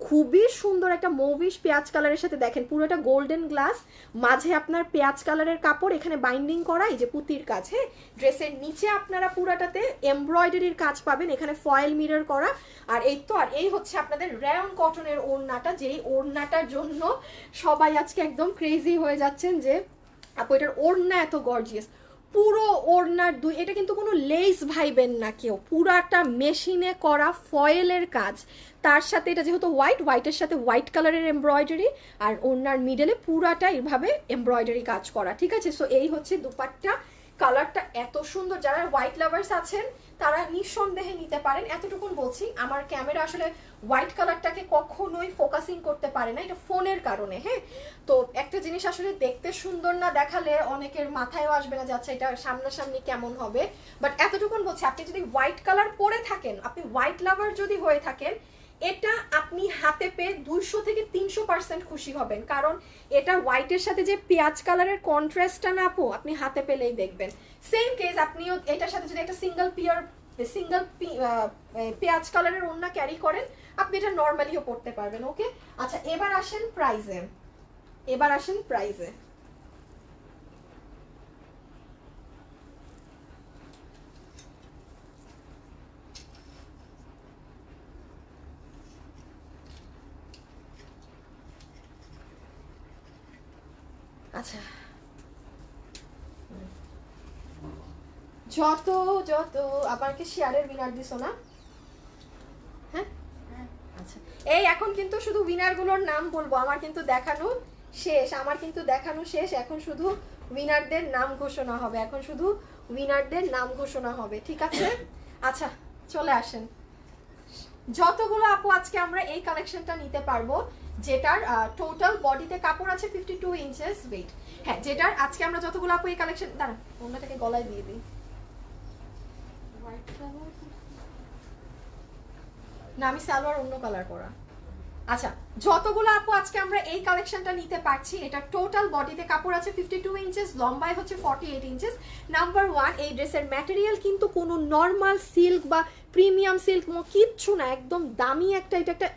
খুবই সুন্দর একটা মুভিশ পেঁয়াজ কালারের সাথে। দেখেন পুরোটা গোল্ডেন গ্লাস, মাঝে আপনার পেঁয়াজ কালারের কাপড়, এখানে বাইন্ডিং করা, এই যে পুতির কাজ। হ্যাঁ ড্রেসের নিচে আপনারা পুরাটাতে এমব্রয়ডারির কাজ পাবেন, এখানে ফয়েল মিরর করা। আর এই তো, আর এই হচ্ছে আপনাদের রেয়ন কটনের ওড়নাটা, যেই ওড়নাটার জন্য সবাই আজকে একদম ক্রেজি হয়ে যাচ্ছেন যে আপু এটার ওড়না এত গর্জিয়াস। পুরো ওড়নার এটা কিন্তু কোনো লেস ভাইবেন না কেউ, পুরাটা মেশিনে করা ফয়েলের কাজ। তার সাথে এটা যেহেতু হোয়াইটের সাথে হোয়াইট কালারের এমব্রয়ডারি, আর ওড়নার মিডলে পুরাটা এইভাবে এমব্রয়ডারি কাজ করা। ঠিক আছে, সো এই হচ্ছে দুপাট্টা। কালারটা এত সুন্দর, যারা হোয়াইট লাভার্স আছেন তারা নিঃসন্দেহে নিতে পারেন। এতটুকুন বলছি, আমার ক্যামেরা আসলে হোয়াইট কালারটাকে কখনোই ফোকাসিং করতে পারে না, এটা ফোনের কারণে। হ্যাঁ তো একটা জিনিস আসলে দেখতে সুন্দর না দেখালে অনেকের মাথায়ও আসবে না যে আচ্ছা এটা সামনাসামনি কেমন হবে। বাট এতটুকুন বলছি, আপনি যদি হোয়াইট কালার পরে থাকেন, আপনি হোয়াইট লাভার যদি হয়ে থাকেন, এটা আপনি হাতে পেয়ে 200 থেকে 300% খুশি হবেন। কারণ এটা হোয়াইটের সাথে যে পেঁয়াজ কালারের কন্ট্রাস্টটা না আপু, আপনি হাতে পেলেই দেখবেন। সেম কেস আপনিও এটার সাথে যদি একটা সিঙ্গেল পেঁয়াজ কালারের ওড়না ক্যারি করেন, আপনি এটা নর্মালিও পড়তে পারবেন। ওকে আচ্ছা এবার আসেন প্রাইজে। আচ্ছা যত আবার কি শেয়ারের উইনার দিছো না? হ্যাঁ আচ্ছা এই এখন কিন্তু শুধু উইনারগুলোর নাম বলবো, আমার কিন্তু দেখানো শেষ। এখন শুধু উইনারদের নাম ঘোষণা হবে, ঠিক আছে? আচ্ছা চলে আসেন। যতগুলো আপু আজকে আমরা এই কালেকশনটা নিতে পারবো, যেটার টোটাল বডিতে কাপড় আছে 52 ইঞ্চেস ওয়েট। হ্যাঁ যেটার আজকে আমরা যতগুলো আপু এই কালেকশন, দাঁড়ান ওনাটাকে গলায় দিয়ে দিই। না আমি সালোয়ার অন্য কালার করা। আচ্ছা যতগুলো আপু আজকে আমরা এই কালেকশনটা নিতে পারছি, এটা টোটাল বডিতে কাপড় আছে 52 ইঞ্চেস, লম্বায় হচ্ছে 48 ইঞ্চেস। নাম্বার 1, এই ড্রেসের ম্যাটেরিয়াল কিন্তু কোনো নর্মাল সিল্ক বা প্রিমিয়াম সিল্ক কিচ্ছু না, একদম দামি একটা, এটা একটা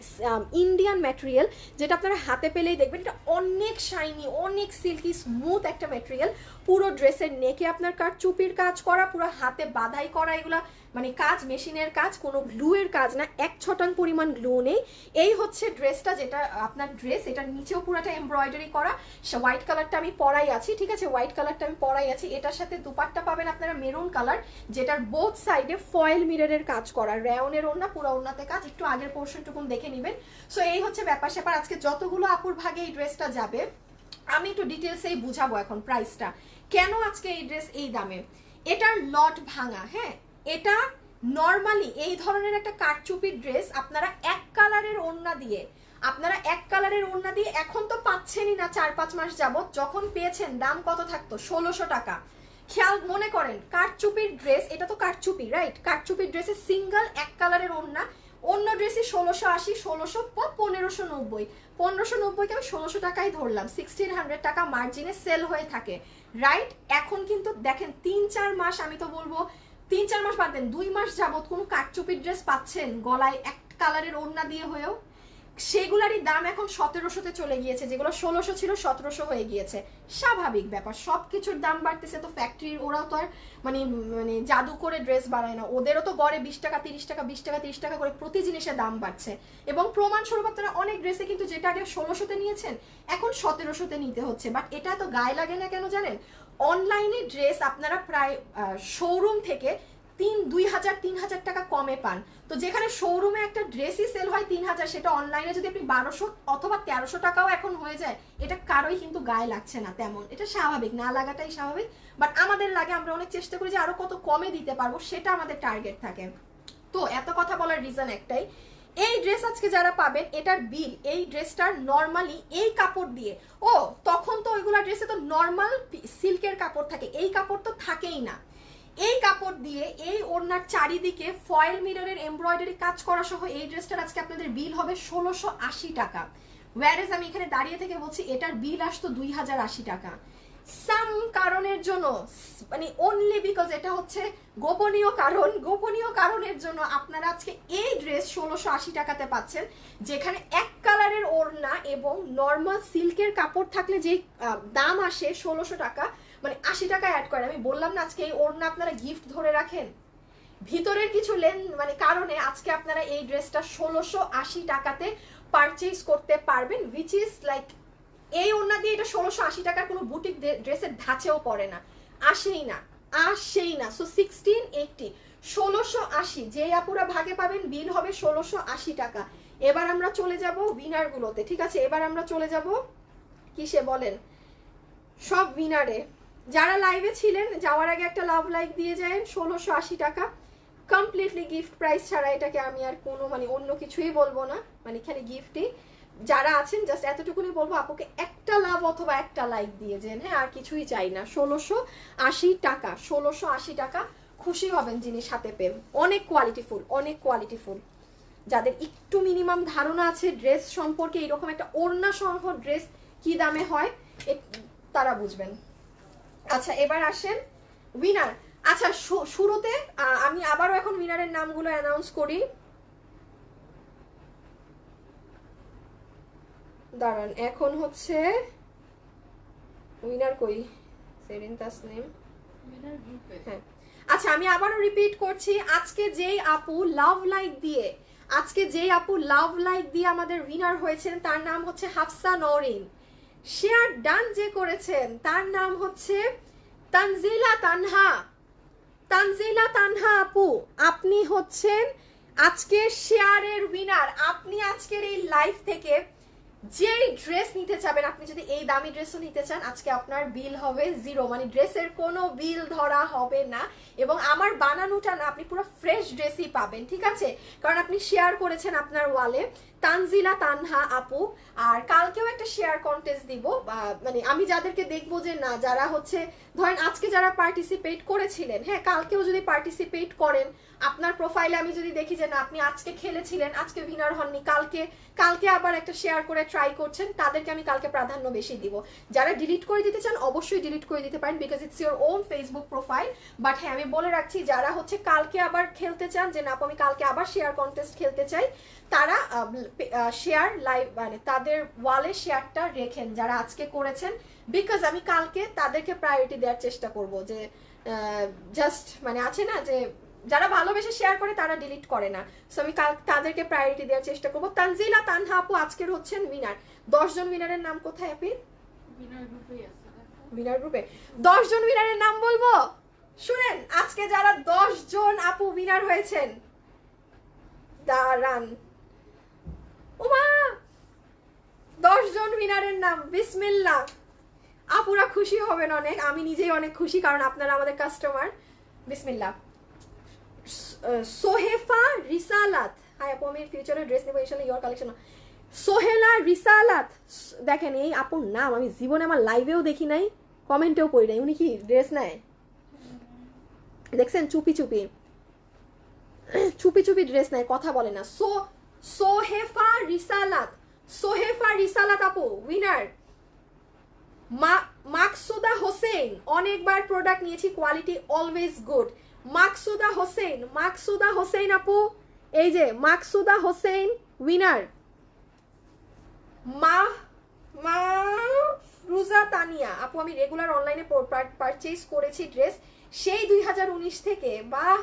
ইন্ডিয়ান ম্যাটেরিয়াল, যেটা আপনারা হাতে পেলেই দেখবেন এটা অনেক শাইনি, অনেক সিল্কি স্মুথ একটা ম্যাটেরিয়াল। পুরো ড্রেসের নেকে আপনার কারচুপির কাজ করা, পুরো হাতে বাঁধাই করা, এগুলা মানে কাজ মেশিনের কাজ, কোনো গ্লুয়ের কাজ না, 1 পরিমাণ গ্লু নেই। এই হচ্ছে ড্রেসটা, যেটা আপনার ড্রেস, এটার নিচেও পুরোটা এমব্রয়ডারি করা। হোয়াইট কালারটা আমি পরাই আছি, ঠিক আছে, হোয়াইট কালারটা আমি পরাই আছি। এটার সাথে দুপাট্টা পাবেন আপনারা মেরুন কালার, যেটার বোথ সাইডে ফয়েল মিররের কাজ করা, রেয়নের ওড়না, পুরো ওড়নাতে কাজ, একটু আগের পোর্শনটুকুন দেখে নেবেন। সো এই হচ্ছে ব্যাপার স্যাপার। আজকে যতগুলো আপুর ভাগে এই ড্রেসটা যাবে আমি একটু ডিটেলসেই বুঝাবো এখন প্রাইসটা, কেন আজকে এই ড্রেস এই দামে। এটার লট ভাঙা। হ্যাঁ এটা নর্মালি এই ধরনের একটা কারচুপির ড্রেস আপনারা এক কালারের ওড়না দিয়ে এখন তো পাচ্ছেনই না 4-5 মাস যাবত, যখন পেয়েছেন দাম কত থাকতো? 1600 টাকা। খেয়াল মনে করেন কারচুপির ড্রেস, এটা তো কারচুপি রাইট, কারচুপির ড্রেসে সিঙ্গেল এক কালারের ওড়না, অন্য ড্রেসে 1680, 1600 1590, 1590কে আমি 1600 টাকাই ধরলাম, 1600 টাকা মার্জিনে সেল হয়ে থাকে রাইট। এখন কিন্তু দেখেন 3-4 মাস, আমি তো বলবো 3-4 মাস বাদ দেন, 2 মাস যাবত কোনো কারচুপির ড্রেস পাচ্ছেন গলায় এক কালারের ওড়না দিয়ে হয়েও? সেগুলারই দাম এখন 1700-তে চলে গিয়েছে, যেগুলো 1600 ছিল 1700 হয়ে গিয়েছে। স্বাভাবিক ব্যাপার, সব কিছুর দাম বাড়তেছে তো ফ্যাক্টরির ওরাও তো আর মানে মানে জাদু করে ড্রেস বাড়ায় না, ওদেরও তো গড়ে 20 টাকা 30 টাকা 20 টাকা 30 টাকা করে প্রতি জিনিসের দাম বাড়ছে। এবং প্রমাণস্বরূপ আপনারা অনেক ড্রেসে কিন্তু যেটা আগে 1600-তে নিয়েছেন এখন 1700-তে নিতে হচ্ছে। বাট এটা তো গায়ে লাগে না কেন জানেন? অনলাইনে ড্রেস আপনারা প্রায় শোরুম থেকে 2000-3000 টাকা কমে পান। তো যেখানে শোরুমে একটা ড্রেসই সেল হয় 3000, সেটা অনলাইনে যদি আপনি 1200 অথবা 1300 টাকাও এখন হয়ে যায়, এটা কারোই কিন্তু গায়ে লাগছে না তেমন। এটা স্বাভাবিক, না লাগাটাই স্বাভাবিক। বাট আমাদের লাগে, আমরা অনেক চেষ্টা করি যে আরো কত কমে দিতে পারবো, সেটা আমাদের টার্গেট থাকে। তো এত কথা বলার রিজন একটাই, এই ড্রেস আজকে যারা পাবেন এটার বিল, এই ড্রেসটার নর্মালি এই কাপড় দিয়ে, ও তখন তো ওইগুলা ড্রেসে তো নর্মাল সিল্কের কাপড় থাকে, এই কাপড় তো থাকেই না। এই কাপড় দিয়ে এই ওড়নার চারিদিকে ফয়েল মিররের এমব্রয়ডারি কাজ করা সহ এই ড্রেসটার আজকে আপনাদের বিল হবে 1680 টাকা। ওয়্যারেজ আমি এখানে দাঁড়িয়ে থেকে বলছি এটার বিল আসতো 2080 টাকা। সাম কারণের জন্য, মানে অনলি বিকজ এটা হচ্ছে গোপনীয় কারণ, গোপনীয় কারণের জন্য আপনারা আজকে এই ড্রেস 1680 টাকাতে পাচ্ছেন, যেখানে এক কালারের ওড়না এবং নর্মাল সিল্কের কাপড় থাকলে যে দাম আসে 1600 টাকা, মানে 80 টাকা অ্যাড করে। আমি বললাম না আজকে এই ওড়না আপনারা গিফট ধরে রাখেন, ভিতরের কিছু মানে কারণে আজকে আপনারা এই ড্রেসটা 1680 টাকাতে পারচেজ করতে পারবেন, উইচ ইজ লাইক এই ওড়না দিয়ে এটা 1680 টাকার কোনো বুটিক ড্রেসের ধাঁচেও পড়ে না, আসেই না, আসেই না। সো 1680 1680 যে আপুরা ভাগে পাবেন বিল হবে 1680 টাকা। এবার আমরা চলে যাব উইনার গুলোতে, ঠিক আছে? এবার আমরা চলে যাব কিসে বলেন, সব উইনারে। যারা লাইভে ছিলেন যাওয়ার আগে একটা লাভ লাইক দিয়ে যায়, 1680 টাকা কমপ্লিটলি গিফট প্রাইস ছাড়া, এটাকে আমি আর কোনো মানে অন্য কিছুই বলবো না, মানে এখানে গিফটই। যারা আছেন জাস্ট এতটুকুনি বলবো, আপুকে একটা লাভ অথবা একটা লাইক দিয়ে যান, হ্যাঁ, আর কিছুই চাই না। 1680 টাকা, 1680 টাকা, খুশি হবেন জিনিস হাতে পেয়ে। অনেক কোয়ালিটিফুল, অনেক কোয়ালিটিফুল। যাদের একটু মিনিমাম ধারণা আছে ড্রেস সম্পর্কে, এরকম একটা ওড়না সহ ড্রেস কি দামে হয় তারা বুঝবেন। আচ্ছা এবার আসেন উইনার। আচ্ছা শুরুতে আমি আবারও এখন উইনারের নামগুলো অ্যানাউন্স করি, দাঁড়ান। এখন হচ্ছে উইনার কই, সেরিন তাসনিম, হ্যাঁ। আচ্ছা আমি আবারও রিপিট করছি, আজকে যেই আপু লাভ লাইক দিয়ে, আজকে যেই আপু লাভ লাইক দিয়ে আমাদের উইনার হয়েছেন তার নাম হচ্ছে হাফসা নওরিন। শেয়ার ডান যে করেছেন তার নাম হচ্ছে তানজিলা তানহা। তানজিলা তানহা আপু, আপনি হচ্ছেন আজকে শেয়ারের উইনার। আপনি আজকের এই লাইভ থেকে যেই ড্রেস নিতে চাবেন, আপনি যদি এই দামি ড্রেসও নিতে চান, আজকে আপনার বিল হবে 0, মানে ড্রেসের কোনো বিল ধরা হবে না। এবং আমার বানানোটা না, আপনি পুরো ফ্রেশ ড্রেসই পাবেন, ঠিক আছে? কারণ আপনি শেয়ার করেছেন আপনার ওয়ালে তানজিলা তানহা আপু। আর কালকেও একটা শেয়ার কন্টেস্ট দিব, মানে আমি যাদেরকে দেখবো যে না, যারা হচ্ছে ধরেন আজকে যারা পার্টিসিপেট করেছিলেন, হ্যাঁ, কালকেও যদি পার্টিসিপেট করেন, আপনার প্রোফাইলে আমি যদি দেখি যে না আপনি আজকে খেলেছিলেন, আজকে উইনার হননি, কালকে আবার একটা শেয়ার করে ট্রাই করছেন, তাদেরকে আমি কালকে প্রাধান্য বেশি দিব। যারা ডিলিট করে দিতে চান অবশ্যই ডিলিট করে দিতে পারেন, because it's your own Facebook profile. But হ্যাঁ, আমি বলে রাখছি যারা হচ্ছে কালকে আবার খেলতে চান, যে না আমি কালকে আবার শেয়ার কন্টেস্ট খেলতে চাই, তারা শেয়ার লাইভ মানে তাদের ওয়ালে শেয়ারটা রেখেন যারা আজকে করেছেন, বিকজ আমি কালকে তাদেরকে প্রায়োরিটি দেওয়ার চেষ্টা করব। যে জাস্ট মানে আছে না যে যারা ভালোবেসে শেয়ার করে তারা ডিলিট করে না, সো আমি তাদেরকে প্রায়োরিটি দেওয়ার চেষ্টা করব। তানজিলা তানহা আপু আজকের হচ্ছেন উইনার। 10 জন উইনারের নাম কোথায় আপনি? উইনার গ্রুপে 10 জন উইনারের নাম বলবো, শুনেন। আজকে যারা 10 জন আপু উইনার হয়েছেন, দাঁড়ান, ওমা 10 জন উইনারের নাম, বিসমিল্লাহ। আপুরা খুশি হবেন অনেক, আমি নিজেই অনেক খুশি, কারণ আপনারা আমাদের কাস্টমার। বিসমিল্লাহ। সোহেফা রিসালাত, হাই আপু, আমি ফিউচারে ড্রেস নেবো ইনশাআল্লাহ, ইওর কালেকশন। সোহেলা রিসালাত, দেখেন এই আপুর নাম আমি জীবনে আমার লাইভেও দেখি নাই, কমেন্টেও পড়ি নাই। উনি কি ড্রেস নেয় দেখছেন? চুপি চুপি চুপি চুপি ড্রেস নেয়, কথা বলে না। সোহেফা রিসালাত, সোহেফা রিসালাত আপু উইনার। মাকসুদা হোসেন, অনেকবার প্রোডাক্ট নিয়েছি, কোয়ালিটি অলওয়েজ গুড। মাকসুদা হোসেন, মাকসুদা হোসেন আপু, এই যে মাকসুদা হোসেন উইনার। মা মা রুজা তানিয়া আপু, আমি রেগুলার অনলাইনে পারচেজ করেছি ড্রেস সেই 2019 থেকে। বাহ,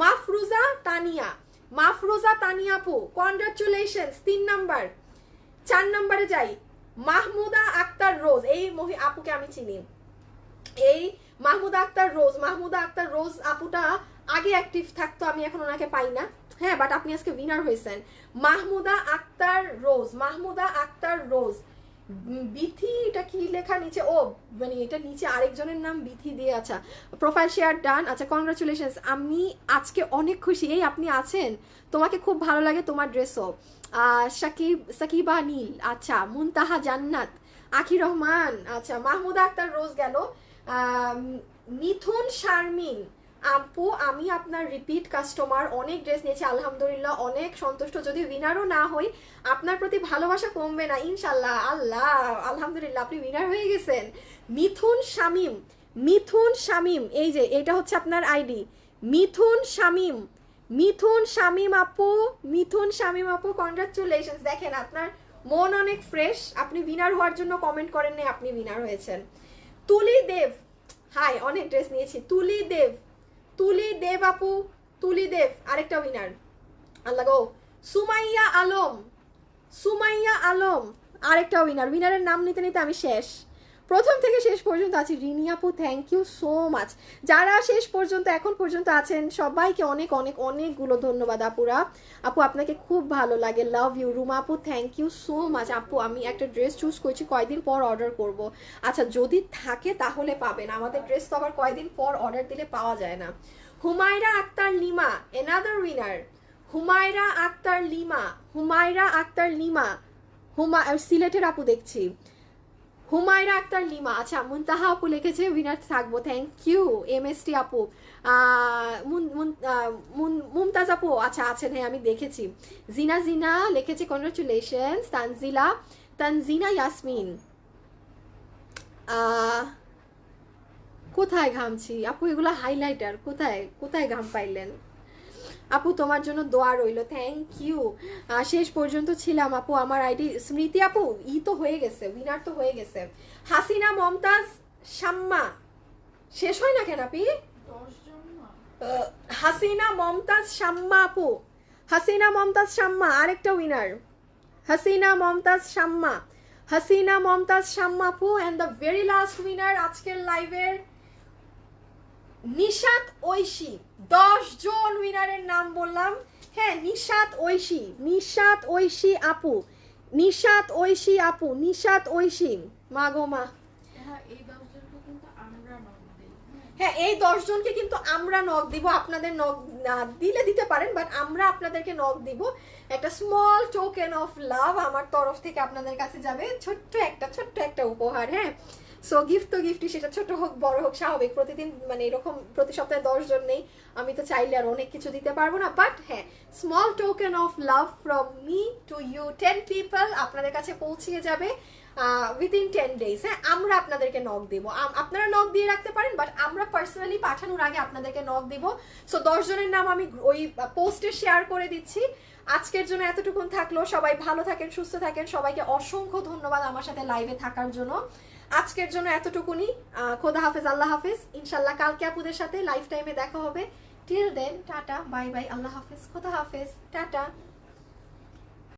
মাফরুজা তানিয়া, মাফরুজা তানিয়া আপু, কনগ্রাচুলেশনস। 3 নাম্বার, 4 নাম্বারে যাই। মাহমুদা আক্তার রোজ, এই আপুকে আমি চিনি। এই মাহমুদা আক্তার রোজ, মাহমুদা আক্তার রোজ আপুটা আগে অ্যাক্টিভ থাকতো, আমি এখন ওনাকে পাই না। হ্যাঁ, বাট আপনি আজকে উইনার হয়েছেন। মাহমুদা আক্তার রোজ, মাহমুদা আক্তার রোজ। বিথি, এটা কি লেখা নিচে? ও মানে এটা নিচে আরেকজনের নাম বিথি দিয়ে। আচ্ছা, প্রোফাইল শেয়ার ডান। আচ্ছা, কনগ্রাচুলেশনস। আমি আজকে অনেক খুশি। এই আপনি আছেন, তোমাকে খুব ভালো লাগে তোমার ড্রেসও। সাকিবা নীল, আচ্ছা, মুনতাহা জান্নাত, আখি রহমান, আচ্ছা, মাহমুদা আক্তার রোজ গেল। মিথুন শারমিন আপু, আমি আপনার রিপিট কাস্টমার, অনেক ড্রেস নিয়েছি আলহামদুলিল্লাহ, অনেক সন্তুষ্ট। যদি উইনারও না হই, আপনার প্রতি ভালোবাসা কমবে না ইনশাল্লাহ। আল্লাহ, আলহামদুলিল্লাহ, আপনি উইনার হয়ে গেছেন। মিথুন শামিম, মিথুন শামিম, এই যে এটা হচ্ছে আপনার আইডি, মিথুন শামিম, মিথুন শামিম আপু, মিথুন শামিম আপু, কনগ্রাচুলেশনস। দেখেন আপনার মন অনেক ফ্রেশ, আপনি উইনার হওয়ার জন্য কমেন্ট করেন নাই, আপনি উইনার হয়েছেন। তুলি দেব, হাই, অনেক ড্রেস নিয়েছি। তুলি দেব, তুলি দেব আপু, তুলি দেব আরেকটা উইনার। আল্লাহ গো। সুমাইয়া আলম, সুমাইয়া আলম আরেকটা উইনার। উইনারের নাম নিতে নিতে আমি শেষ, প্রথম থেকে শেষ পর্যন্ত আছি। রিনি আপু, থ্যাংক ইউ সো মাচ। যারা শেষ পর্যন্ত এখন পর্যন্ত আছেন সবাইকে অনেক অনেক অনেকগুলো ধন্যবাদ আপুরা। আপু আপনাকে খুব ভালো লাগে, লাভ ইউ। রুমা আপু, থ্যাংক ইউ সো মাচ। আপু আমি একটা ড্রেস চুজ করছি, কয়দিন পর অর্ডার করব। আচ্ছা, যদি থাকে তাহলে পাবেন, আমাদের ড্রেস তো আবার কয়দিন পর অর্ডার দিলে পাওয়া যায় না। Humaira Akter Lima, another winner. হুমায়রা আক্তার লিমা, হুমায়রা আক্তার লিমা, সিলেটের আপু দেখছি। হুমায়রা আক্তার লিমা, আচ্ছা, মুনতাহা আপু লিখেছে উইনার থাকবো, থ্যাংক ইউ। এমএসটি আপু, মুমতাজ আপু, আচ্ছা আছেন, হ্যাঁ আমি দেখেছি। জিনা জিনা লিখেছে কনগ্রাচুলেশনস। তানজিলা, তানজিনা ইয়াসমিন, কোথায় ঘামছি আপু? এগুলো হাইলাইটার, কোথায় কোথায় ঘাম পাইলেন আপু? তোমার জন্য দোয়া রইল, থ্যাংক ইউ। শেষ পর্যন্ত ছিলাম আপু, আমার আইডি। স্মৃতি আপু, তো হয়ে গেছে, উইনার তো হয়ে গেছে। হাসিনা মমতাজ শাম্মা, শেষ হয় না কেন আপনি? 10 জন না। হাসিনা মমতাজ শাম্মা আপু, হাসিনা মমতাজ শাম্মা আরেকটা উইনার। হাসিনা মমতাজ শাম্মা, হাসিনা মমতাজ শাম্মা আপু। And the very last winner আজকের লাইভের, নিশাত ঐশী। 10 জন উইনারের নাম বললাম। হ্যাঁ, নিশাত ঐশী, নিশাত ঐশী আপু, নিশাত ঐশী আপু, নিশাত ঐশী। মা গো মা। হ্যাঁ, এই 10 জনকে কিন্তু আমরা নক দেই। হ্যাঁ, এই 10 জনকে কিন্তু আমরা নক দিব। আপনাদের নক দিলে দিতে পারেন, বাট আমরা আপনাদেরকে নক দিব। একটা স্মল টোকেন অফ লাভ আমার তরফ থেকে আপনাদের কাছে যাবে, ছোট্ট একটা উপহার। হ্যাঁ, সো গিফট তো গিফটই, সেটা ছোট হোক বড় হোক স্বাভাবিক। প্রতিদিন মানে এরকম প্রতি সপ্তাহে 10 জন নেই, আমি তো চাইলে আর অনেক কিছু দিতে পারবো না। বাট হ্যাঁ, small token of love from me to you, 10 people আপনাদের কাছে পৌঁছিয়ে যাবে উইদিন 10 ডেজ। হ্যাঁ, আমরা আপনাদেরকে নক দিব, আপনারা নক দিয়ে রাখতে পারেন, বাট আমরা পার্সোনালি পাঠানোর আগে আপনাদেরকে নক দিব। সো 10 জনের নাম আমি ওই পোস্টে শেয়ার করে দিচ্ছি। আজকের জন্য এতটুকুন থাকলো, সবাই ভালো থাকেন, সুস্থ থাকেন। সবাইকে অসংখ্য ধন্যবাদ আমার সাথে লাইভে থাকার জন্য। আজকের জন্য এতটুকুনি, খোদা হাফেজ, আল্লাহ হাফেজ। ইনশাল্লাহ কালকে আপুদের সাথে লাইভ টাইমে দেখা হবে। Till then tata, bye bye, আল্লাহ হাফেজ, খোদা হাফেজ, টাটা।